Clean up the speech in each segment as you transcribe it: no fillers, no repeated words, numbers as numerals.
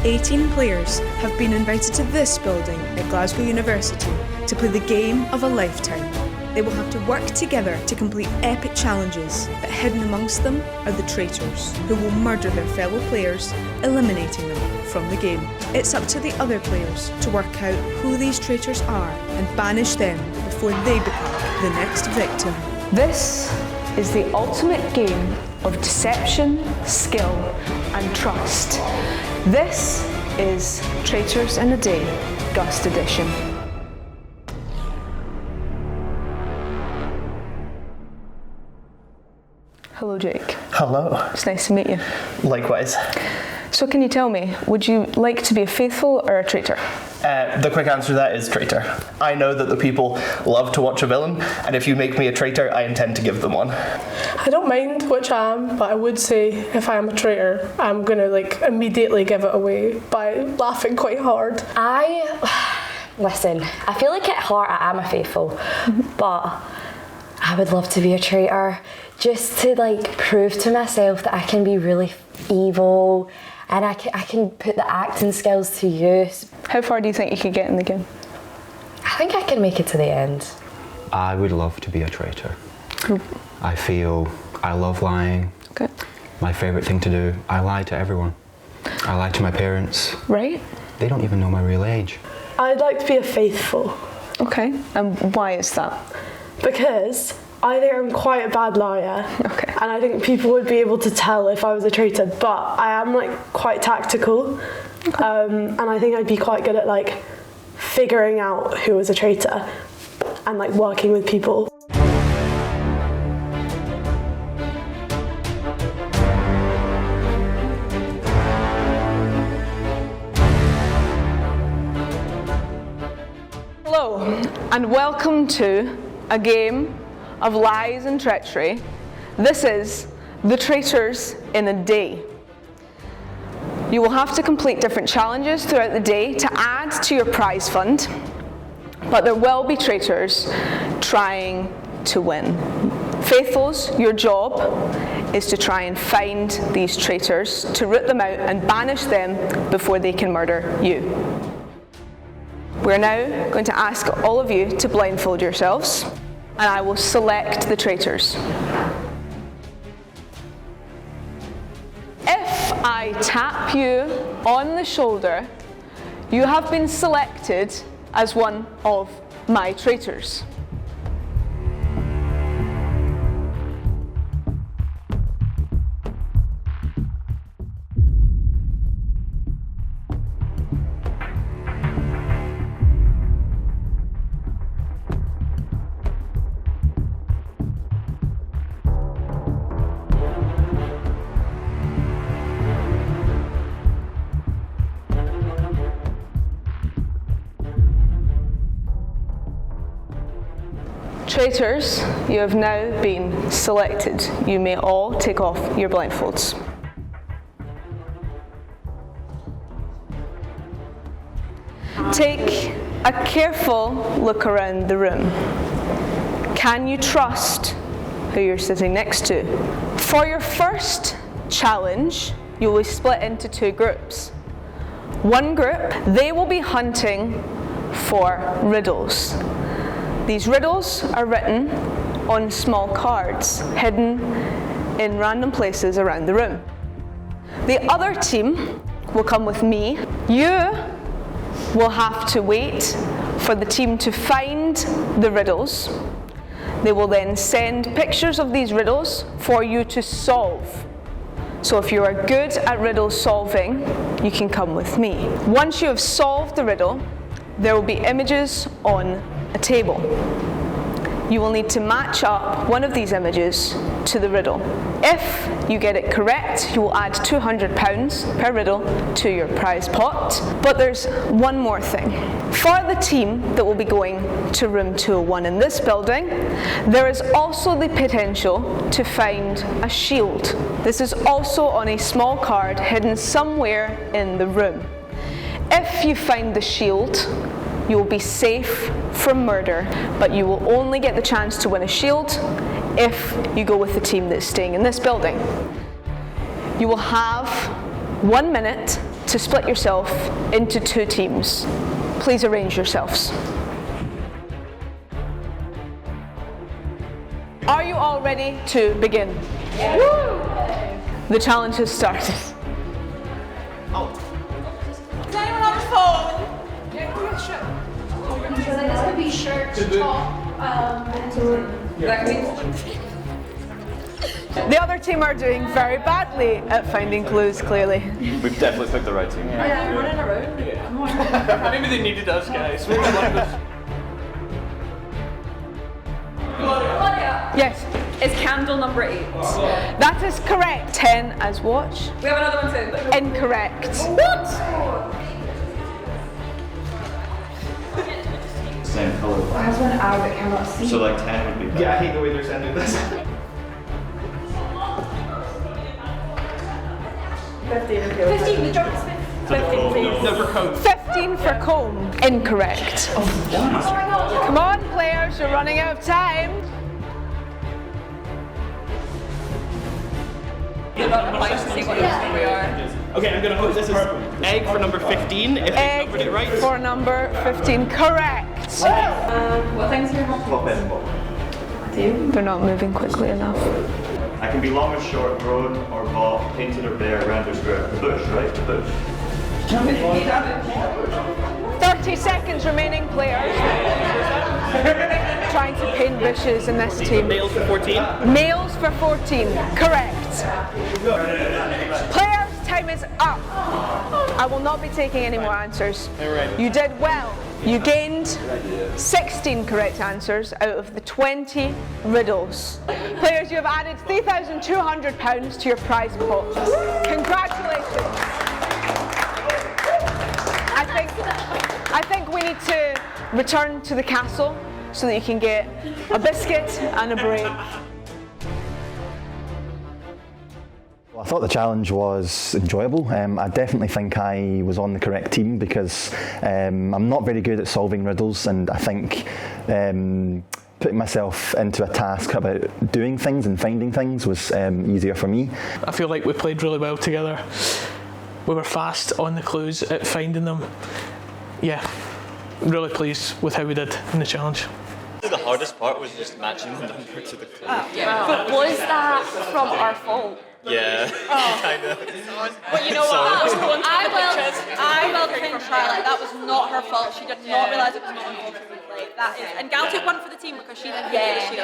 18 players have been invited to this building at Glasgow University to play the game of a lifetime. They will have to work together to complete epic challenges, but hidden amongst them are the Traitors, who will murder their fellow players, eliminating them from the game. It's up to the other players to work out who these Traitors are and banish them before they become the next victim. This is the ultimate game of deception, skill and trust. This is Traitors in a Day, GUST edition. Hello Jake. Hello. It's nice to meet you. Likewise. So can you tell me, would you like to be a faithful or a traitor? The quick answer to that is traitor. I know that the people love to watch a villain, and if you make me a traitor, I intend to give them one. I don't mind which I am, but I would say if I am a traitor, I'm gonna immediately give it away by laughing quite hard. Listen, I feel like at heart I am a faithful, but I would love to be a traitor just to prove to myself that I can be really evil and I can put the acting skills to use. How far do you think you could get in the game? I think I can make it to the end. I would love to be a traitor. Cool. I feel I love lying. Okay. My favourite thing to do, I lie to everyone. I lie to my parents. Right. They don't even know my real age. I'd like to be a faithful. Okay, and why is that? Because I think I'm quite a bad liar. Okay. And I think people would be able to tell if I was a traitor, but I am quite tactical. Okay. And I think I'd be quite good at figuring out who was a traitor and working with people. Hello, and welcome to a game of lies and treachery. This is the Traitors in a Day. You will have to complete different challenges throughout the day to add to your prize fund, but there will be traitors trying to win. Faithfuls, your job is to try and find these traitors, to root them out and banish them before they can murder you. We're now going to ask all of you to blindfold yourselves, and I will select the traitors. If I tap you on the shoulder, you have been selected as one of my traitors. Traitors, you have now been selected. You may all take off your blindfolds. Take a careful look around the room. Can you trust who you're sitting next to? For your first challenge, you will be split into two groups. One group, they will be hunting for riddles. These riddles are written on small cards, hidden in random places around the room. The other team will come with me. You will have to wait for the team to find the riddles. They will then send pictures of these riddles for you to solve. So if you are good at riddle solving, you can come with me. Once you have solved the riddle, there will be images on a table. You will need to match up one of these images to the riddle. If you get it correct, you will add £200 per riddle to your prize pot. But there's one more thing. For the team that will be going to room 201 in this building, there is also the potential to find a shield. This is also on a small card hidden somewhere in the room. If you find the shield, you will be safe from murder, but you will only get the chance to win a shield if you go with the team that's staying in this building. You will have 1 minute to split yourself into 2 teams. Please arrange yourselves. Are you all ready to begin? Yeah. The challenge has started. Does anyone have a phone? So then this could be shirt, top, The other team are doing very badly at finding clues, clearly. We've definitely picked the right team. Yeah, running around. Maybe they needed us, guys. Yes, It's candle number 8. that is correct. 10 as watch. We have another one too. Incorrect. What? Same colour. It has one eye that cannot see. So like 10 would be better. Yeah, I hate the way they're sending this. 15, the jump is 15, please. No, for code. 15 for comb. Incorrect. Come on, players, you're running out of time. See what we are. Okay, I'm gonna hope this is egg for number 15, if I numbered it right. Egg for number 15. Correct. What things are you having? Top end bottom. They're not moving quickly enough. I can be long or short, grown or bought, painted or bare, round or square. The bush, right? The bush. 30 seconds remaining, players. Trying to paint bushes in this team. Males for 14. Males for 14. Correct. Players, time is up. I will not be taking any more answers. You did well. You gained 16 correct answers out of the 20 riddles. Players, you have added £3,200 to your prize pot. Congratulations. I think we need to return to the castle so that you can get a biscuit and a break. I thought the challenge was enjoyable. I definitely think I was on the correct team because I'm not very good at solving riddles, and I think putting myself into a task about doing things and finding things was easier for me. I feel like we played really well together. We were fast on the clues at finding them. Yeah, really pleased with how we did in the challenge. The hardest part was just matching the number to the clue. But was that from our fault? Yeah, kind of. But you know what? I will defend Charlotte. That was not her fault. She did not realise it was not involved in the play. That is, and Gal took one for the team because she didn't get it.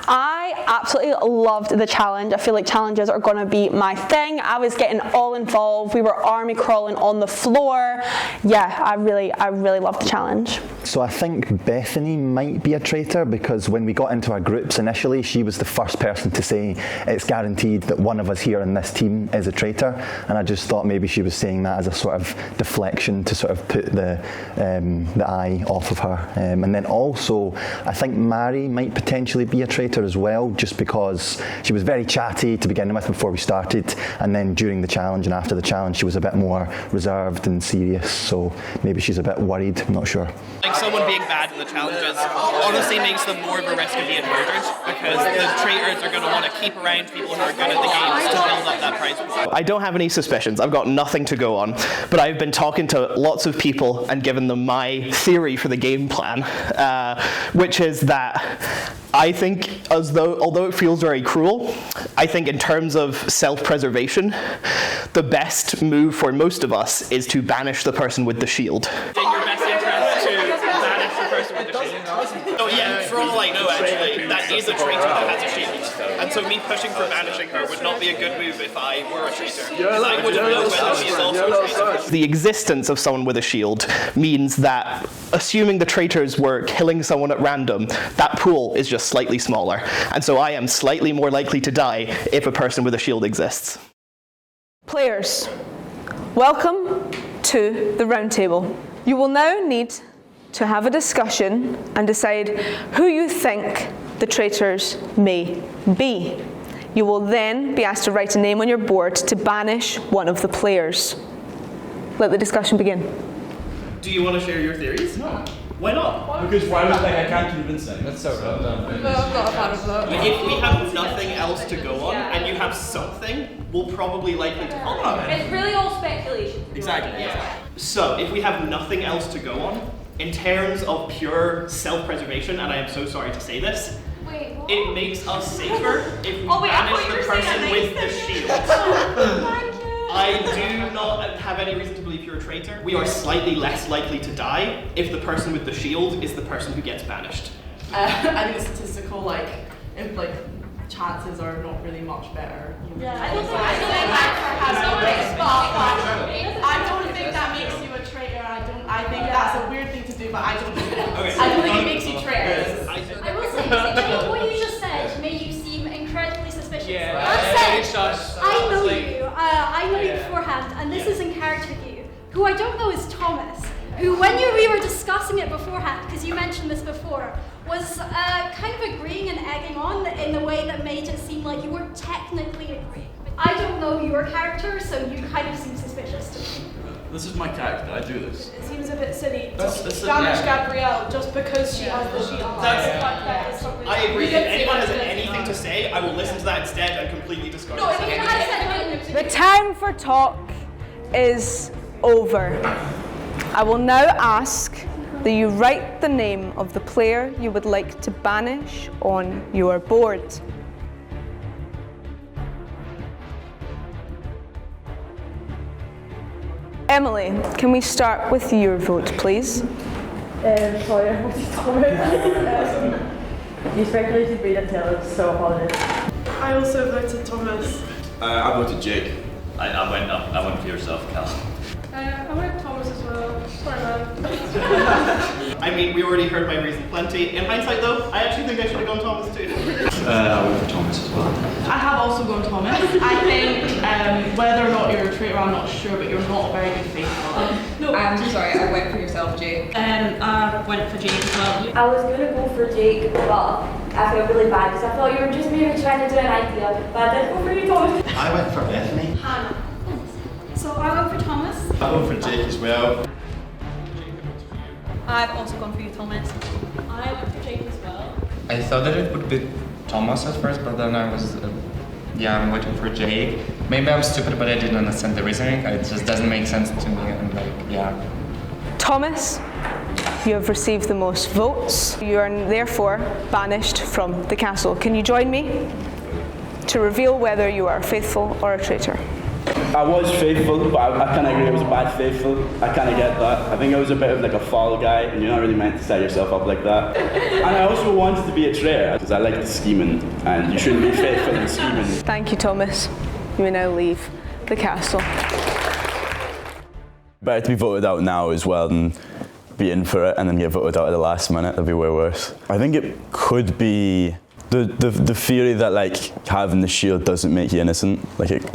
I absolutely loved the challenge. I feel like challenges are going to be my thing. I was getting all involved. We were army crawling on the floor. Yeah, I really loved the challenge. So I think Bethany might be a traitor because when we got into our groups initially, she was the first person to say it's guaranteed that one of us here in this team is a traitor, and I just thought maybe she was saying that as a sort of deflection to sort of put the eye off of her. And then also, I think Mary might potentially be a traitor as well, just because she was very chatty to begin with before we started, and then during the challenge and after the challenge she was a bit more reserved and serious, so maybe she's a bit worried, I'm not sure. Like someone being bad in the challenges honestly makes them more of a risk of being murdered, because the traitors are going to want to keep around people who are good at the games to build up that prize pool. I don't have any suspicions, I've got nothing to go on, but I've been talking to lots of people and given them my theory for the game plan, which is that I think, although it feels very cruel, I think in terms of self-preservation, the best move for most of us is to banish the person with the shield. In your best interest to banish the person with the shield. Oh yeah, for all I know actually, that is a traitor that has a shield. And so me pushing for banishing her would not be a good move if I were a traitor. Because I wouldn't know whether she is also a traitor. The existence of someone with a shield means that, assuming the traitors were killing someone at random, that pool is just slightly smaller. And so I am slightly more likely to die if a person with a shield exists. Players, welcome to the round table. You will now need to have a discussion and decide who you think the traitors may be. You will then be asked to write a name on your board to banish one of the players. Let the discussion begin. Do you want to share your theories? No. Why not? Because why would I can't convince them? That's so random. No, I'm not a fan of that. If we have nothing else to go on and you have something, we'll probably likely to follow it. It's really all speculation. Exactly, yeah. So, if we have nothing else to go on, in terms of pure self-preservation, and I am so sorry to say this, it makes us safer if we banish the person with the shield. I do not have any reason to believe you're a traitor. We are slightly less likely to die if the person with the shield is the person who gets banished. I think the statistical chances are not really much better. I don't think that makes you a traitor. I think that's a weird thing to do, but I don't think it. Okay. I don't think it makes you traitors. I will say, Jake, what you just said made you seem incredibly suspicious. I know you. I know you beforehand, and this is in character with you. Who I don't know is Thomas, who when we were discussing it beforehand, because you mentioned this before, was kind of agreeing and egging on in the way that made it seem like you weren't technically agreeing. I don't know your character, so you kind of seem suspicious to me. This is my character, I do this. It seems a bit silly That's to damage Gabrielle just because she has the shield. I agree. If anyone has anything to say, I will listen to that instead and completely discard it. The time for talk is over. I will now ask that you write the name of the player you would like to banish on your board. Emily, can we start with your vote, please? Sorry, I wanted Thomas. You speculated Breda Taylor, so apologies. I also voted Thomas. I voted Jake. I went for yourself, Cal. I went Thomas as well. Sorry, man. I mean, we already heard my reason plenty. In hindsight, though, I actually think I should have gone Thomas too. I went for Thomas as well. I have also gone Thomas. I think whether or not you're a traitor, I'm not sure, but you're not a very good faithful. No, I'm sorry, I went for yourself, Jake. I went for Jake as well. I was going to go for Jake, but I feel really bad because I thought you were just maybe trying to do an idea, but I did go for you, Thomas. I went for Bethany. Hannah. So I went for Thomas. I went for Jake as well. I've also gone for you, Thomas. I went for Jake as well. I thought that it would be Thomas at first, but then I was, I'm waiting for Jake. Maybe I'm stupid, but I didn't understand the reasoning. It just doesn't make sense to me, and Thomas, you have received the most votes. You are therefore banished from the castle. Can you join me to reveal whether you are faithful or a traitor? I was faithful, but I kind of agree I was bad faithful. I kind of get that. I think I was a bit of a fall guy, and you're not really meant to set yourself up like that. And I also wanted to be a traitor, because I like the scheming, and you shouldn't be faithful in scheming. Thank you, Thomas. You may now leave the castle. Better to be voted out now as well than be in for it and then get voted out at the last minute. That'd be way worse. I think it could be the theory that having the shield doesn't make you innocent. I think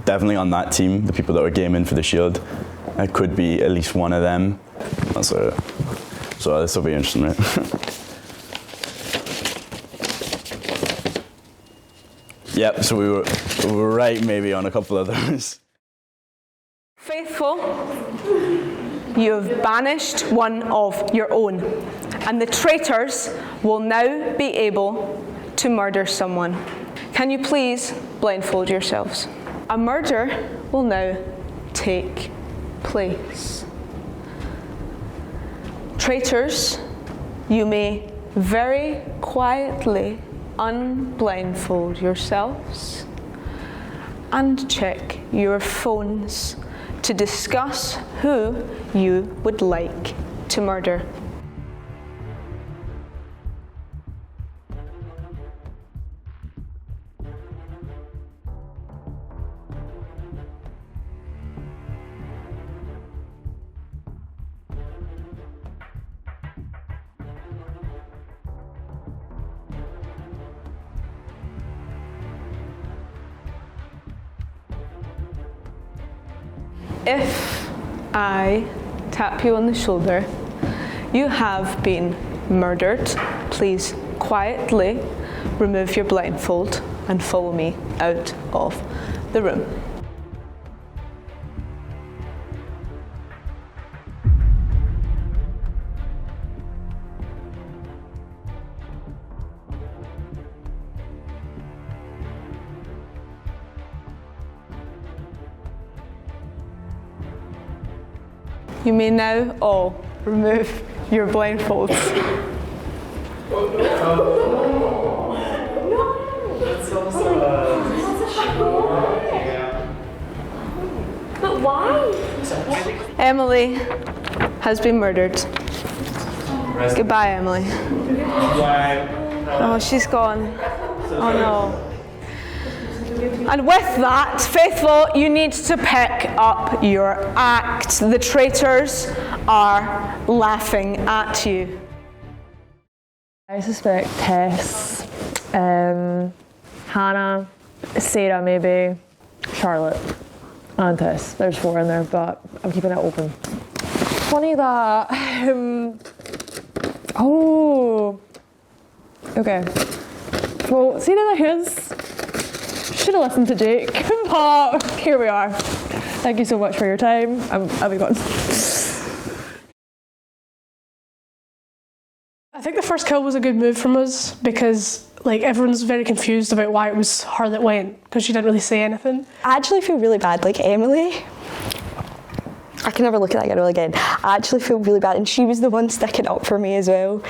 definitely on that team, the people that were gaming for the shield, it could be at least one of them. So this will be interesting, right? Yep. So we were right maybe on a couple of those. Faithful, you have banished one of your own, and the traitors will now be able to murder someone. Can you please blindfold yourselves? A murder will now take place. Traitors, you may very quietly unblindfold yourselves and check your phones to discuss who you would like to murder. If I tap you on the shoulder, you have been murdered. Please quietly remove your blindfold and follow me out of the room. You may now all remove your blindfolds. But why? Emily has been murdered. Goodbye, Emily. Oh, she's gone. Oh no. And with that, Faithful, you need to pick up your act. The traitors are laughing at you. I suspect Tess, Hannah, Sarah maybe, Charlotte, and Tess. There's 4 in there, but I'm keeping it open. Funny that, oh, okay. Well, see the thing is, should have listened to Jake, but here we are. Thank you so much for your time. I'll be gone. I think the first kill was a good move from us because like everyone's very confused about why it was her that went because she didn't really say anything. I actually feel really bad, like Emily. I can never look at that girl again. I actually feel really bad, and she was the one sticking up for me as well.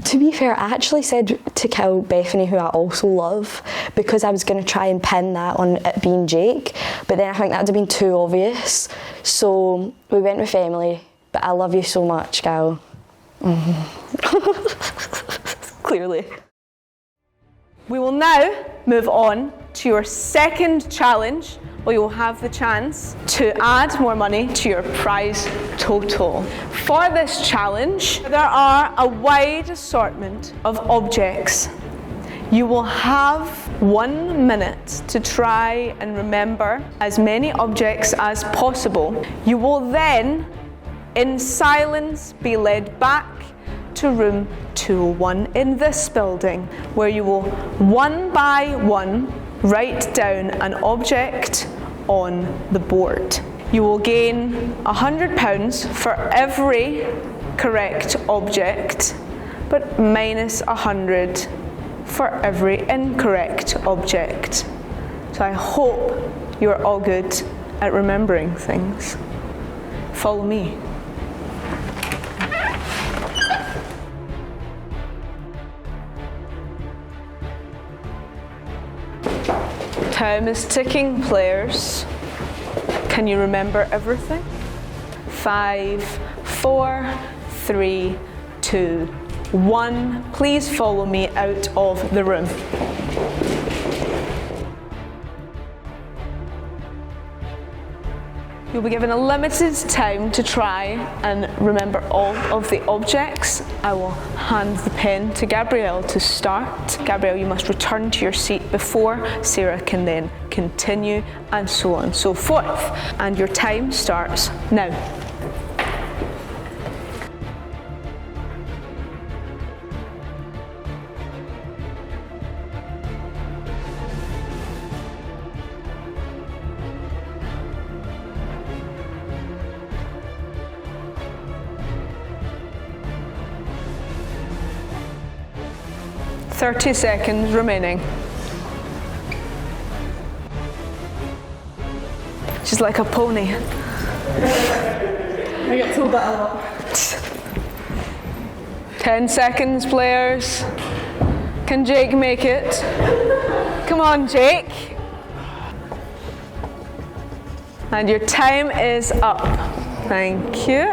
To be fair, I actually said to kill Bethany, who I also love, because I was going to try and pin that on it being Jake, but then I think that would have been too obvious. So we went with Emily, but I love you so much, gal. Clearly. We will now move on to your second challenge, where you will have the chance to add more money to your prize total. For this challenge, there are a wide assortment of objects. You will have 1 minute to try and remember as many objects as possible. You will then, in silence, be led back to room 201 in this building, where you will, one by one, write down an object on the board. You will gain £100 for every correct object, but minus 100 for every incorrect object. So I hope you're all good at remembering things. Follow me. Time is ticking, players. Can you remember everything? 5, 4, 3, 2, 1. Please follow me out of the room. You'll be given a limited time to try and remember all of the objects. I will hand the pen to Gabrielle to start. Gabrielle, you must return to your seat before Sarah can then continue, and so on and so forth. And your time starts now. .30 seconds remaining. She's like a pony. I get told that a lot. 10 seconds, players. Can Jake make it? Come on, Jake. And your time is up. Thank you.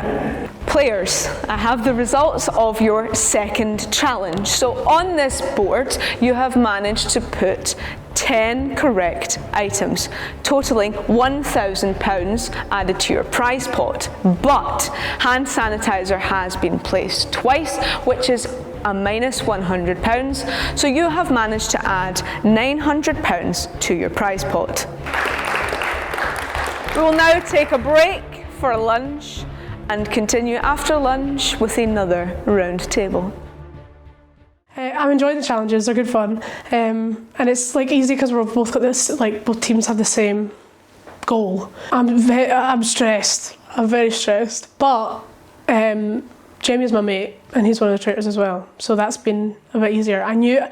Players, I have the results of your second challenge. So on this board, you have managed to put 10 correct items, totaling £1,000 added to your prize pot. But hand sanitizer has been placed twice, which is a minus £100. So you have managed to add £900 to your prize pot. We will now take a break for lunch and continue after lunch with another round table. I'm enjoying the challenges, they're good fun. And it's like easy because we've both got this, like both teams have the same goal. I'm stressed, I'm very stressed, but Jamie's my mate, and he's one of the traitors as well, so that's been a bit easier. I knew,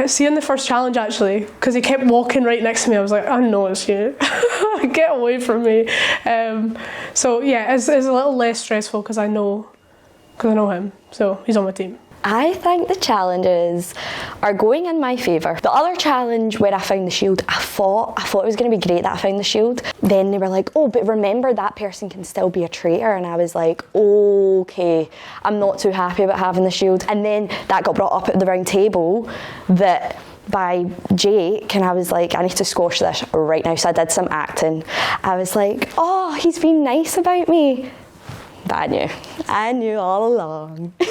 see in the first challenge actually, because he kept walking right next to me, I was like, I know it's you, get away from me. So yeah, it's a little less stressful because I know him, so he's on my team. I think the challenges are going in my favour. The other challenge where I found the shield, I thought it was going to be great that I found the shield. Then they were like, oh, but remember that person can still be a traitor. And I was like, okay, I'm not too happy about having the shield. And then that got brought up at the round table by Jake, and I was like, I need to squash this right now. So I did some acting. I was like, oh, he's been nice about me. But I knew all along. I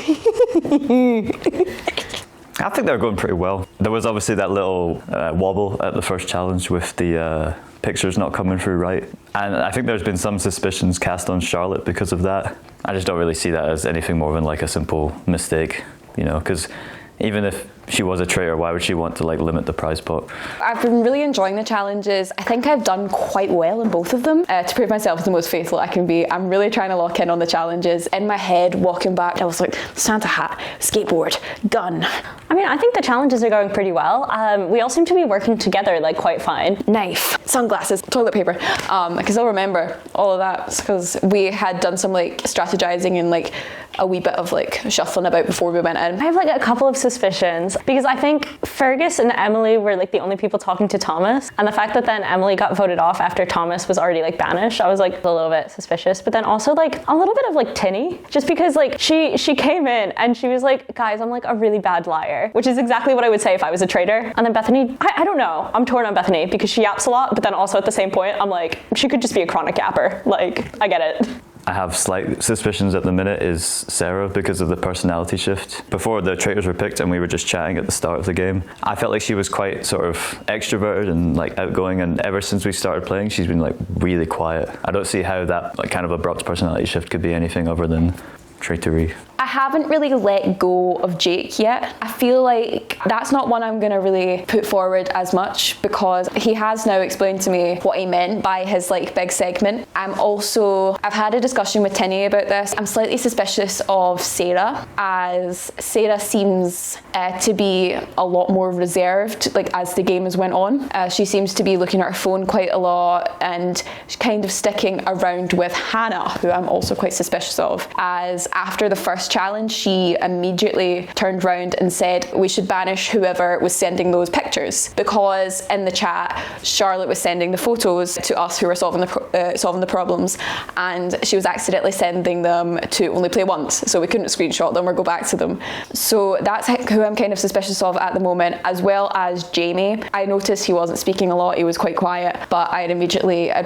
think they're going pretty well. There was obviously that little wobble at the first challenge with the pictures not coming through right. And I think there's been some suspicions cast on Charlotte because of that. I just don't really see that as anything more than like a simple mistake, you know, because even if she was a traitor, why would she want to like limit the prize pot? I've been really enjoying the challenges. I think I've done quite well in both of them. To prove myself the most faithful I can be, I'm really trying to lock in on the challenges. In my head, walking back, I was like, Santa hat, skateboard, gun. I mean, I think the challenges are going pretty well. We all seem to be working together like quite fine. Knife, sunglasses, toilet paper. I can still remember all of that because we had done some like strategizing and like a wee bit of like shuffling about before we went in. I have like a couple of suspicions because I think Fergus and Emily were like the only people talking to Thomas, and the fact that then Emily got voted off after Thomas was already like banished, I was like a little bit suspicious. But then also like a little bit of like Tinny, just because like she came in and she was like, guys, I'm like a really bad liar, which is exactly what I would say if I was a traitor. And then Bethany, I don't know, I'm torn on Bethany because she yaps a lot, but then also at the same point I'm like, she could just be a chronic yapper. Like, I get it. I have slight suspicions at the minute is Sarah because of the personality shift. Before the traitors were picked and we were just chatting at the start of the game, I felt like she was quite sort of extroverted and like outgoing, and ever since we started playing she's been like really quiet. I don't see how that like kind of abrupt personality shift could be anything other than traitory. I haven't really let go of Jake yet. I feel like that's not one I'm going to really put forward as much because he has now explained to me what he meant by his like big segment. I've had a discussion with Tinny about this. I'm slightly suspicious of Sarah, as Sarah seems to be a lot more reserved like as the game has went on. She seems to be looking at her phone quite a lot and kind of sticking around with Hannah, who I'm also quite suspicious of, as after the first challenge she immediately turned round and said we should banish whoever was sending those pictures, because in the chat Charlotte was sending the photos to us who were solving the problems, and she was accidentally sending them to only play once, so we couldn't screenshot them or go back to them. So that's who I'm kind of suspicious of at the moment, as well as Jamie. I noticed he wasn't speaking a lot, he was quite quiet, but I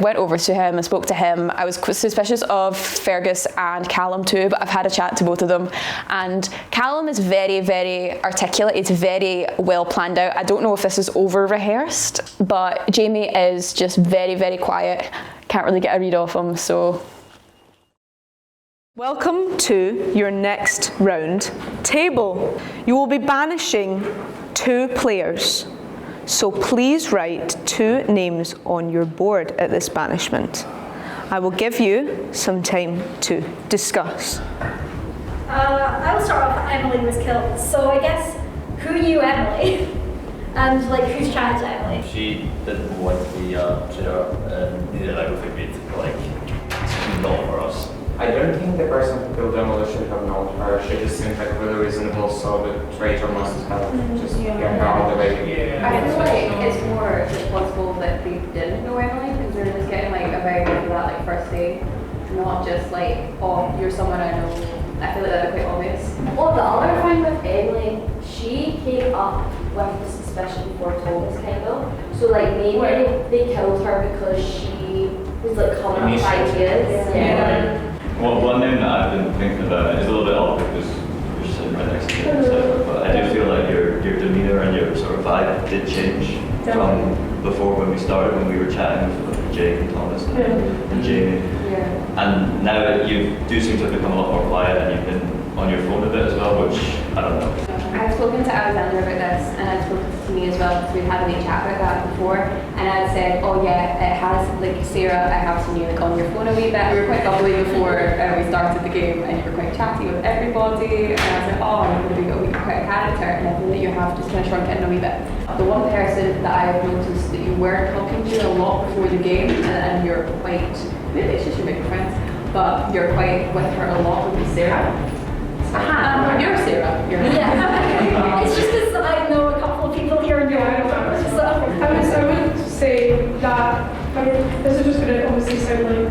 went over to him and spoke to him. I was suspicious of Fergus and Callum too, but I've had a chat to both of them, and Callum is very, very articulate. It's very well planned out. I don't know if this is over rehearsed, but Jamie is just very, very quiet. Can't really get a read off him, so. Welcome to your next round. Table. You will be banishing 2 players, so please write 2 names on your board at this banishment. I will give you some time to discuss. I'll start off. Emily was killed, so I guess who knew Emily, and like whose challenge Emily? She didn't want to be a traitor, and I don't think we'd like not for us. I don't think the person who killed Emily should have known her. She just seemed like really reasonable, so the traitor must have just get her out of the way. I feel like it's more responsible that they didn't know Emily, because they're just getting like a very good for that like first day, not just like, oh, you're someone I know. I feel like that's quite obvious. Well, the other thing with Emily, she came up with the suspicion for Thomas, kind of. So like maybe they killed her because she was like coming up with ideas. Yeah. Well, one name that I've been thinking about is a little bit awkward because you're sitting right next to me, but I do feel like your demeanour and your sort of vibe did change from before when we started, when we were chatting with Jake and Thomas and Jamie. And now you do seem to have become a lot more quiet, and you've been on your phone a bit as well, which I don't know. I've spoken to Alexander about this, and I've spoken to me as well, because we've had a wee chat about that before, and I said, oh yeah, it has, like, Sarah, I have seen you like on your phone a wee bit. You were quite bubbly before we started the game, and you were quite chatty with everybody, and I was like, oh, I'm going to be quite a character, and I feel that you have just kind of shrunk it in a wee bit. The one person that I have noticed that you weren't talking to a lot before the game, and you're quite, maybe it's just your big friends, but you're quite with her a lot, would be Sarah. You're Sarah. Yeah. It's just because I know a couple of people here in Europe. I would say that, I mean, this is just going to obviously sound like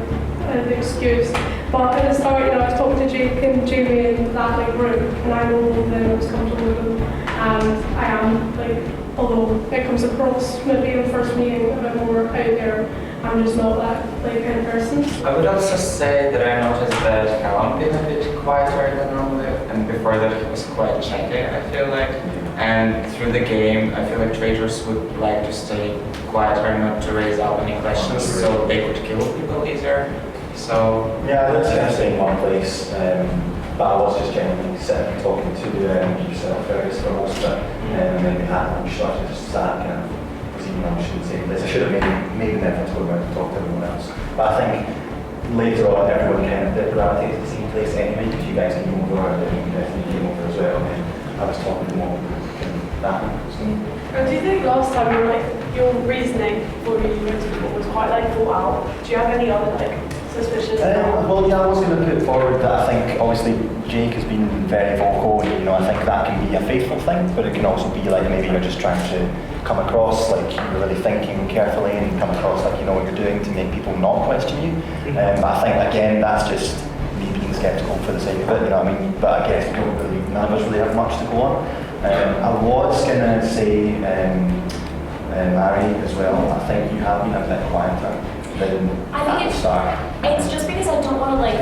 an excuse, but at the start, I was talking to Jake and Jamie in that like room, and I know them, I was comfortable with them, and I am like, although it comes across maybe in the first meeting a bit more out there, I'm just not that like kind of person. I would also say that I noticed that Callum been a bit quieter than normally, and before that he was quite chatty, I feel like. And through the game, I feel like Traitors would like to stay quieter, not to raise up any questions, so they could kill people easier. So yeah, that's kind of staying in one place. But I was just genuinely sitting and talking to yourself, Fergus, for most of it, and then we had lunch, so I just sat kind of. I shouldn't say this. I should have made an effort to go around and talk to everyone else. But I think later on, everyone kind of gravitated to the same place anyway, because you guys came over, and definitely came over as well. And I was talking to them all, and that. Do you think last time you were like your reasoning for you went to football was quite like thought out? Do you have any other like suspicions? Well, yeah, I was going to put forward that I think obviously Jake has been very vocal, and I think that can be a faithful thing, but it can also be like maybe you're just trying to come across like you're really thinking carefully and come across like you know what you're doing to make people not question you. But I think again that's just me being sceptical for the sake of it, you know what I mean? But I guess none of us really have much to go on. I was going to say Mary as well. I think you have been a bit quieter than at the start. It's just because I don't want to like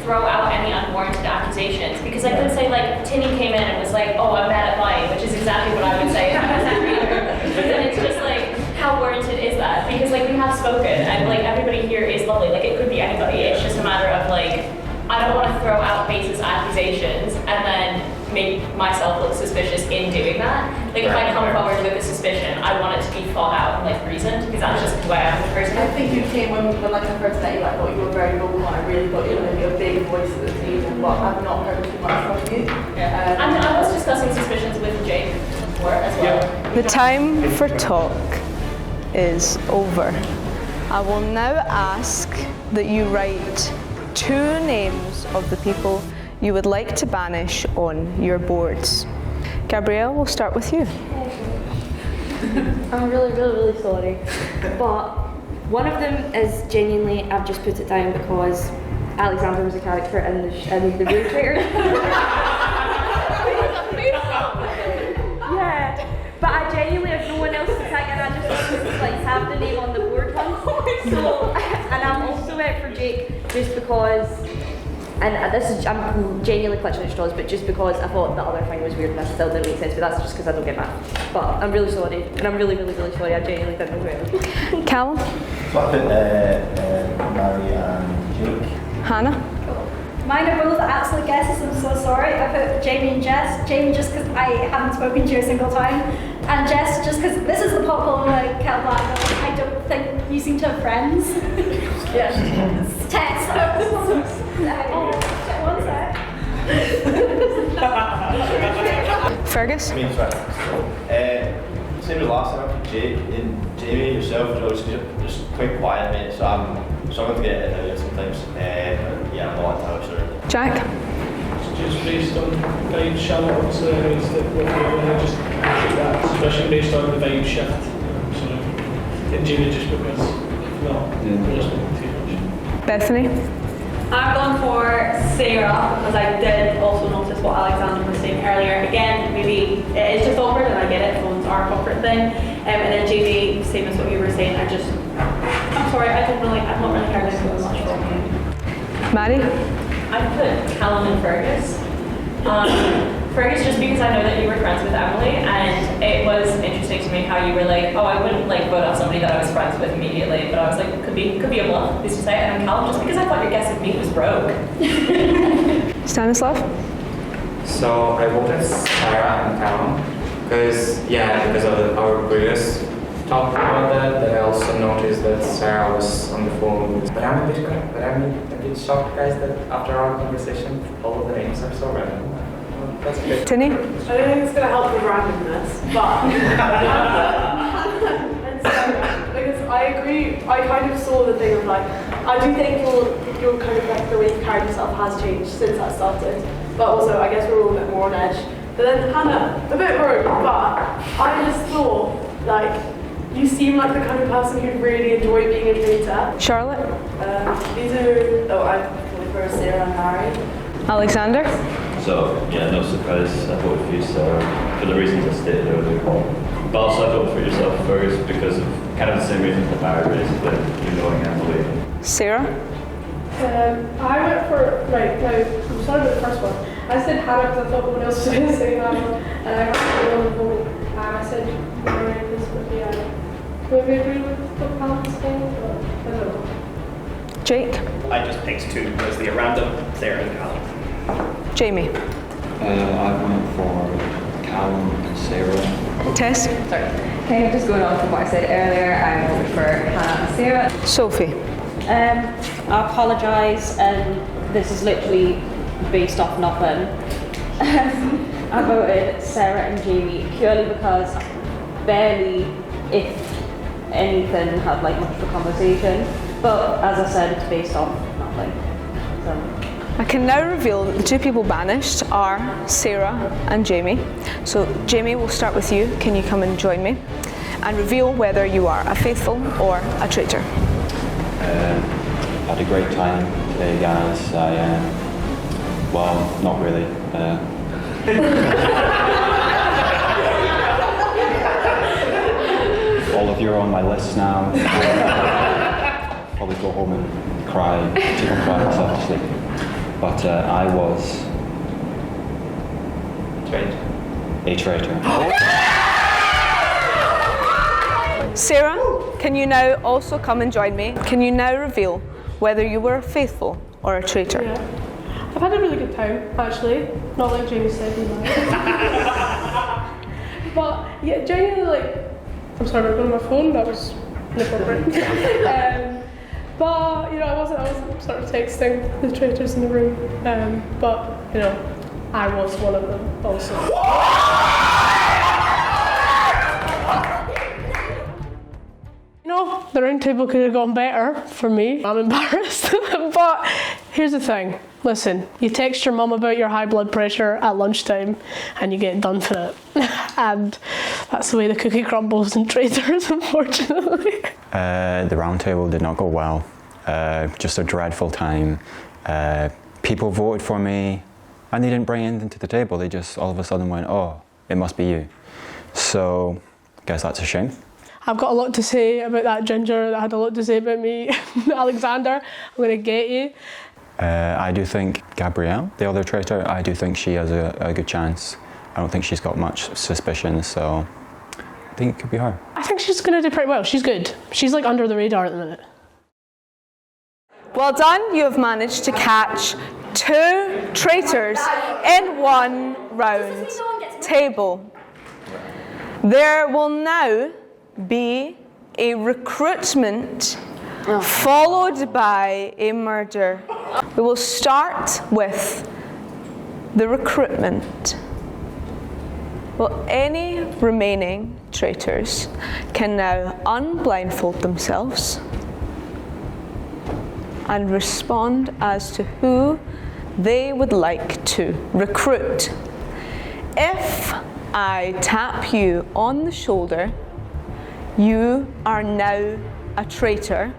throw out any unwarranted accusations, because I could say like Tinny came in and was like, oh, I'm mad at mine, which is exactly what I would say if I was at reader. But then it's just like, how warranted is that? Because like we have spoken and like everybody here is lovely, like it could be anybody, it's just a matter of like, I don't want to throw out baseless accusations and then make myself look suspicious in doing that. Like if I come forward with a suspicion, I want it to be thought out and like reasoned, because that's just who I am as a person. I think you came when like I first met you, I thought you were very vocal, and I really thought you were going to be a big voice at the table, but I've not heard too much from you. And I was discussing suspicions with Jake before as well. The time for talk is over. I will now ask that you write 2 names of the people you would like to banish on your boards. Gabrielle, we'll start with you. I'm really sorry, but one of them is genuinely, I've just put it down because Alexander was a character in the real Traitors. Yeah, but I genuinely have no one else to tag, and I just wanted to like have the name on the board once. So, and I'm also out for Jake just because. And this is, I'm genuinely clutching at straws, but just because I thought the other thing was weird and that still didn't make sense, but that's just because I don't get math. But I'm really sorry, and I'm really sorry, I genuinely didn't know who it was. Callum? So I put Mary and Jake. Hannah? Mine are both absolute guesses, I'm so sorry. I put Jamie and Jess. Jamie just because I haven't spoken to you a single time, and Jess just because this is the popular like Cal Blackwell. I don't think you seem to have friends. Yeah. Text. One sec. Fergus? Same as last time, I put Jake and Jamie, yourself, just quite quiet, mate, so I'm struggling to get it out sometimes. Yeah, I'm not entirely sure. Jack? Just based on vibe Charlotte, obviously, I mean, just that, especially based on the vibe shift. And Jamie just because, really speaking too much. Bethany? I've gone for Sarah because I did also notice what Alexander was saying earlier. Again, maybe it is just awkward and I get it, phones are a comfort thing. And then Jamie, same as what you were saying, I'm sorry, I've not really heard this much from you. Maddie? I put Callum and Fergus. Fergus, just because I know that you were friends with Emily, and it was interesting to me how you were like, oh, I wouldn't like vote out somebody that I was friends with immediately, but I was like, could be a bluff, who's to say? And Callum, just because I thought your guess of me was broke. Stanislav? So I voted Sarah and Callum because of our previous talk about that. I also noticed that Sarah was on the phone. But I'm a bit shocked, guys, that after our conversation, all of the names are so random. That's good. Tinny? I don't think it's going to help with randomness, but and Sarah, because I agree. I kind of saw the thing of like, I do think your kind of like the way you carry yourself has changed since that started. But also, I guess we're all a bit more on edge. But then Hannah, a bit worried. But I just thought like, you seem like the kind of person who'd really enjoy being a traitor. Charlotte? I voted for Sarah and Harry. Alexander? So, yeah, no surprise, I voted for you, Sarah, for the reasons I stated earlier. But also I voted for yourself first because of kind of the same reasons that Barry raised, but you knowing Emily. Sarah? I went for, I'm sorry about the first one. I said Hannah because I thought no one else was going to say Hannah, and I got the one vote. I said Mary because maybe agree with what Callum's saying, but I don't know. Jake? I just picked two because they're random, Sarah and Callum. Jamie? I went for Callum and Sarah. Tess? Sorry. Kind of just going on from what I said earlier, I voted for Hannah and Sarah. Sophie? I apologise, and this is literally based off nothing. I voted Sarah and Jamie purely because barely, if anything, had like much of a conversation. But as I said, it's based off nothing. So. I can now reveal that the two people banished are Sarah and Jamie. So Jamie, we'll start with you. Can you come and join me? And reveal whether you are a faithful or a traitor. Had a great time today, guys. Well, not really. All of you are on my list now. Probably go home and cry myself to sleep. But I was a traitor. Sarah, can you now also come and join me? Can you now reveal whether you were faithful or a traitor? Yeah. I've had a really good time, actually. Not like Jamie said, but yeah, genuinely, I'm sorry about going on my phone, that was inappropriate. But I wasn't sort of texting the traitors in the room. But I was one of them also. The round table could have gone better for me. I'm embarrassed. But here's the thing. Listen, you text your mum about your high blood pressure at lunchtime and you get done for it. And that's the way the cookie crumbles in Traitors, unfortunately. The round table did not go well. Just a dreadful time. People voted for me and they didn't bring anything to the table. They just all of a sudden went, oh, it must be you. So I guess that's a shame. I've got a lot to say about that ginger that had a lot to say about me. Alexander, I'm going to get you. I do think Gabrielle, the other traitor, I do think she has a good chance. I don't think she's got much suspicion, so I think it could be her. I think she's going to do pretty well. She's good. She's like under the radar at the minute. Well done, you have managed to catch 2 traitors in one round table. There will now be a recruitment followed by a murder. We will start with the recruitment. Well, any remaining traitors can now unblindfold themselves and respond as to who they would like to recruit. If I tap you on the shoulder, you are now a traitor.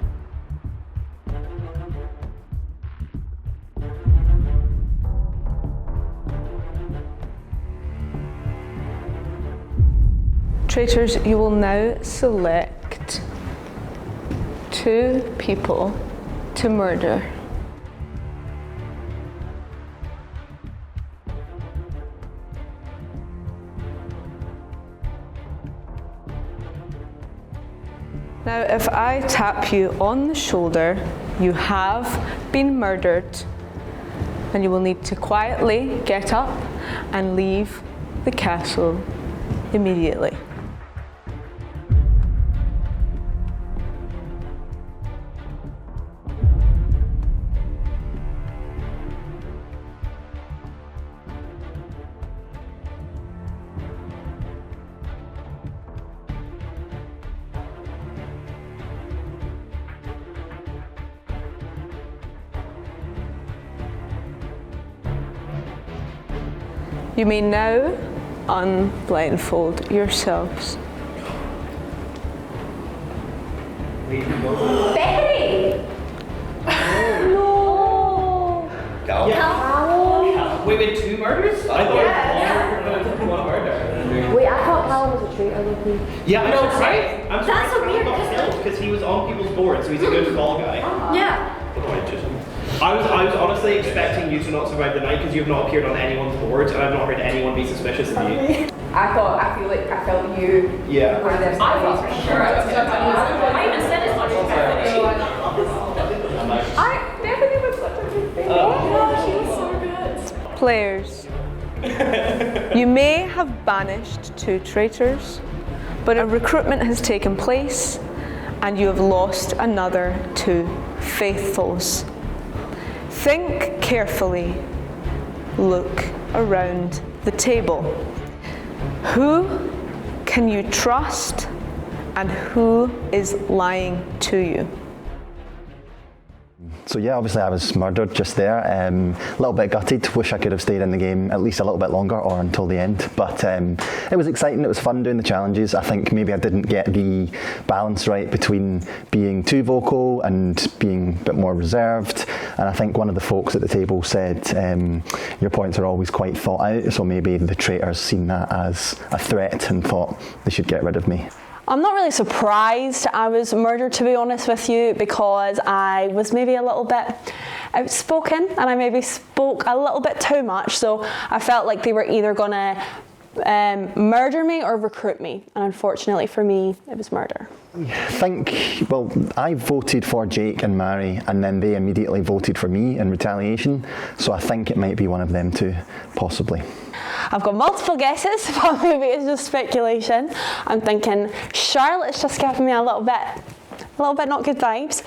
Traitors, you will now select 2 people to murder. Now, if I tap you on the shoulder, you have been murdered, and you will need to quietly get up and leave the castle immediately. You may now unblindfold yourselves. Bethany! No! Callum? Wait, 2 murders? I thought one murder. Wait, I thought Callum was a traitor with me. Yeah, no, right. I'm That's so weird, because he was on people's boards, so he's a good fall guy. Yeah. I was honestly expecting you to not survive the night because you have not appeared on anyone's boards, and I've not heard anyone be suspicious of you. I felt you. Yeah. Were there. I thought for sure I was going to I even said as much as Bethany. Bethany was such a good thing. She was so good. Players, you may have banished 2 traitors, but a recruitment has taken place and you have lost another 2 faithfuls. Think carefully. Look around the table. Who can you trust and who is lying to you? So yeah, obviously I was murdered just there. A little bit gutted, wish I could have stayed in the game at least a little bit longer or until the end. But it was exciting, it was fun doing the challenges. I think maybe I didn't get the balance right between being too vocal and being a bit more reserved. And I think one of the folks at the table said, your points are always quite thought out, so maybe the traitors seen that as a threat and thought they should get rid of me. I'm not really surprised I was murdered, to be honest with you, because I was maybe a little bit outspoken and I maybe spoke a little bit too much, so I felt like they were either going to murder me or recruit me, and unfortunately for me it was murder. I voted for Jake and Mary and then they immediately voted for me in retaliation, so I think it might be one of them too, possibly. I've got multiple guesses, but maybe it's just speculation. I'm thinking Charlotte's just giving me a little bit not good vibes.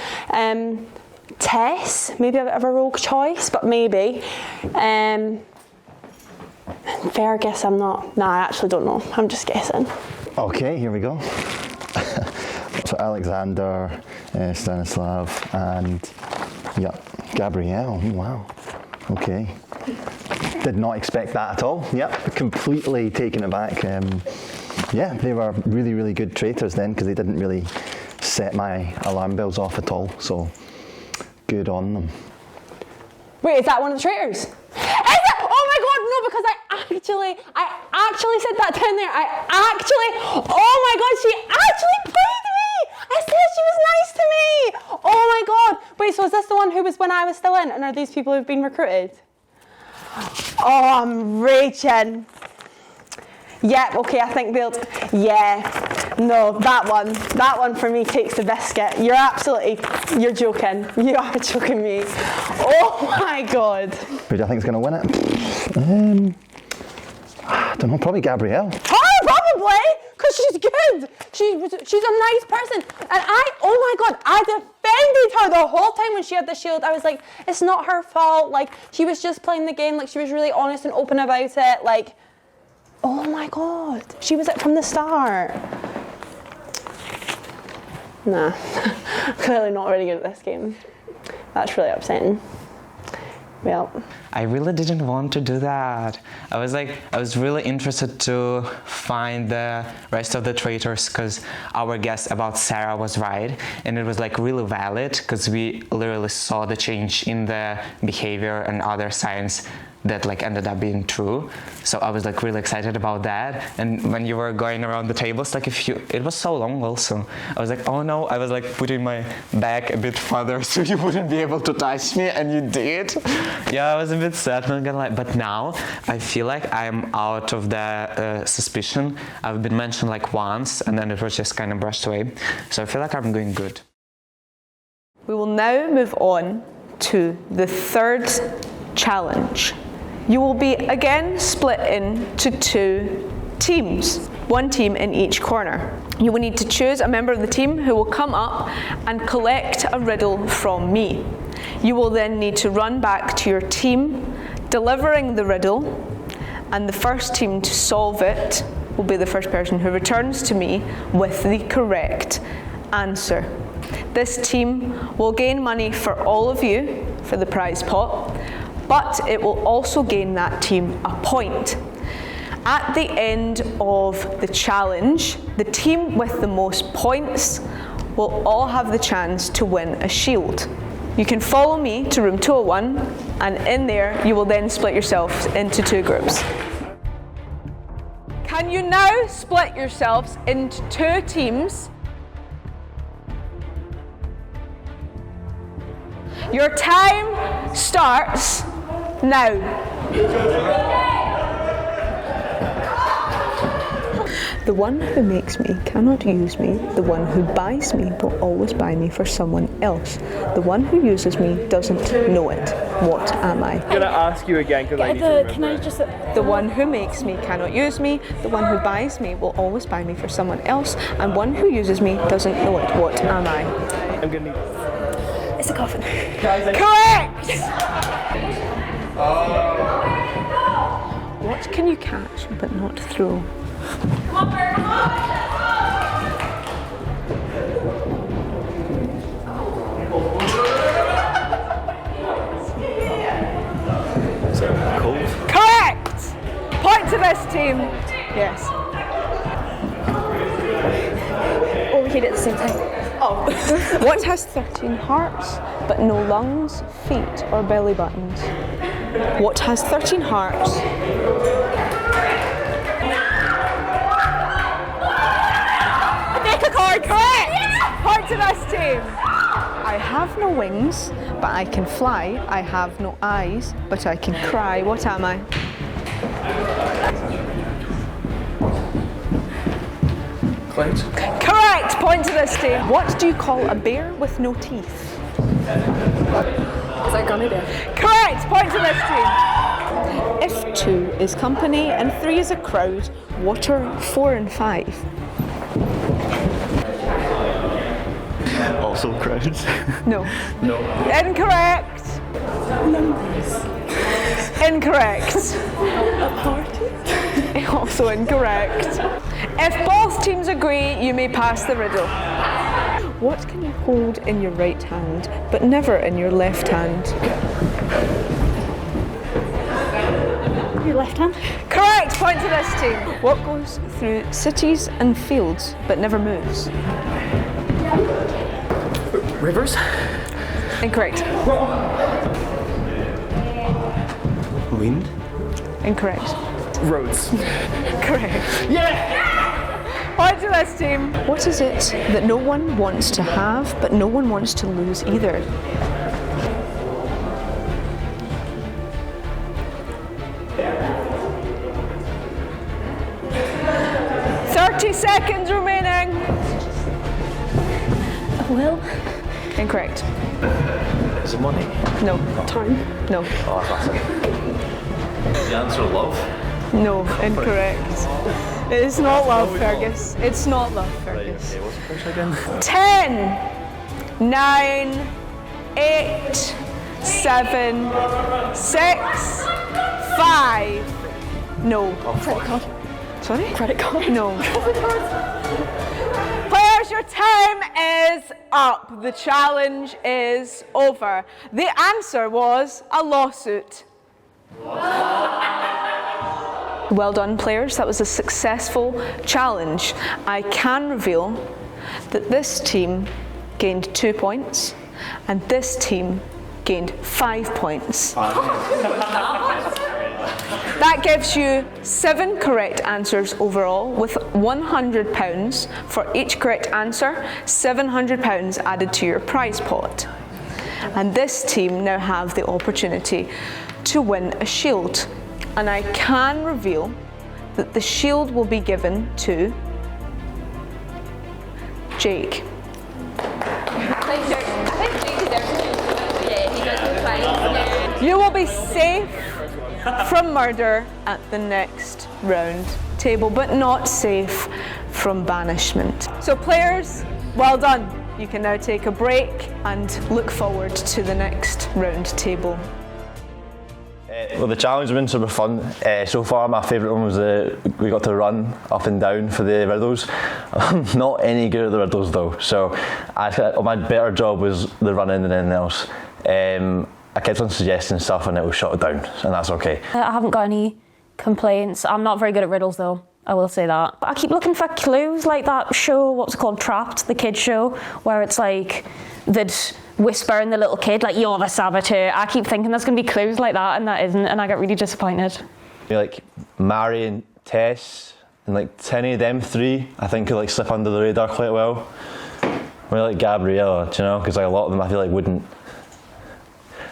Tess, maybe a bit of a rogue choice, but maybe. Fair guess I'm not. No, I actually don't know. I'm just guessing. Okay, here we go. So Alexander, Stanislav, and Gabrielle. Wow. Okay. Did not expect that at all. Yep, completely taken aback. They were really, really good traitors then because they didn't really set my alarm bells off at all. So good on them. Wait, is that one of the traitors? Is it? Oh my God, no! Because I actually said that down there. Oh my God, she actually played me. I said she was nice to me. Oh my God. Wait, so is this the one who was when I was still in, and are these people who've been recruited? Oh, I'm raging. Yeah, okay, I think no, that one for me takes the biscuit. You're joking. You are joking me. Oh my God. Who do you think is going to win it? I don't know, probably Gabrielle. Oh, probably, because she's good. She's a nice person. And oh my God, I defended her the whole time when she had the shield. I was like, it's not her fault. Like, she was just playing the game. Like, she was really honest and open about it. Like, oh my God, she was it from the start. Nah, clearly not really good at this game. That's really upsetting. Well, I really didn't want to do that. I was really interested to find the rest of the traitors because our guess about Sarah was right, and it was like really valid because we literally saw the change in the behavior and other signs that like ended up being true. So I was like really excited about that. And when you were going around the tables, like it was so long also. I was like, oh no, I was like putting my back a bit further so you wouldn't be able to touch me, and you did. Yeah, I was a bit sad, not gonna lie. But now I feel like I'm out of the suspicion. I've been mentioned like once and then it was just kind of brushed away. So I feel like I'm doing good. We will now move on to the third challenge. You will be again split into 2 teams, 1 team in each corner. You will need to choose a member of the team who will come up and collect a riddle from me. You will then need to run back to your team, delivering the riddle, and the first team to solve it will be the first person who returns to me with the correct answer. This team will gain money for all of you for the prize pot, but it will also gain that team a point. At the end of the challenge, the team with the most points will all have the chance to win a shield. You can follow me to room 201, and in there you will then split yourselves into 2 groups. Can you now split yourselves into 2 teams? Your time starts now. The one who makes me cannot use me. The one who buys me will always buy me for someone else. The one who uses me doesn't know it. What am I? I'm gonna ask you again because I need to remember. The one who makes me cannot use me. The one who buys me will always buy me for someone else. And one who uses me doesn't know it. What am I? I'm gonna need... It's a coffin. Correct! What can you catch but not throw? Cold? Correct! Point to this team. Yes. Or we could at the same time. Oh. What has 13 hearts but no lungs, feet or belly buttons? What has 13 hearts? Pick a card, correct! Point to this team. I have no wings, but I can fly. I have no eyes, but I can cry. What am I? Cloud. Correct! Point to this team. What do you call a bear with no teeth? Is that gonna do? Correct! Point to this team. If 2 is company and 3 is a crowd, what are 4 and 5? Also crowds. No. No. Incorrect. Numbers. Incorrect. A party? Also incorrect. If both teams agree, you may pass the riddle. What can you hold in your right hand, but never in your left hand? Your left hand? Correct! Point to this team. What goes through cities and fields, but never moves? Rivers? Incorrect. Wind? Incorrect. Roads. Correct. Yeah! Point to this team. What is it that no one wants to have, but no one wants to lose either? Seconds remaining. Will? Incorrect. Is it money? No. Time? No. Oh, that's it. Is the answer love? No, incorrect. It's not love, Fergus. It's not love, Fergus. Okay, what's the question again? 10, 9, 8, 7, 6, 5. No. Credit card. Sorry? Credit card. No. Players, your time is up. The challenge is over. The answer was a lawsuit. Well done, players. That was a successful challenge. I can reveal that this team gained 2 points and this team gained 5 points. That gives you 7 correct answers overall, with £100 for each correct answer, £700 added to your prize pot. And this team now have the opportunity to win a shield. And I can reveal that the shield will be given to Jake. You will be safe from murder at the next round table, but not safe from banishment. So players, well done. You can now take a break and look forward to the next round table. Well, the challenge has been super fun. So far, my favourite one was we got to run up and down for the riddles. I'm not any good at the riddles though, so my better job was the running than anything else. I kept on suggesting stuff and it was shot down, and that's okay. I haven't got any complaints. I'm not very good at riddles though, I will say that. But I keep looking for clues, like that show, what's it called, Trapped, the kids show, where it's like they'd whisper in the little kid, like, you're the saboteur. I keep thinking there's going to be clues like that, and that isn't, and I get really disappointed. Like Mary and Tess and like Tinny, them three, I think could like slip under the radar quite well. Well, like Gabriella, do you know, because like a lot of them I feel like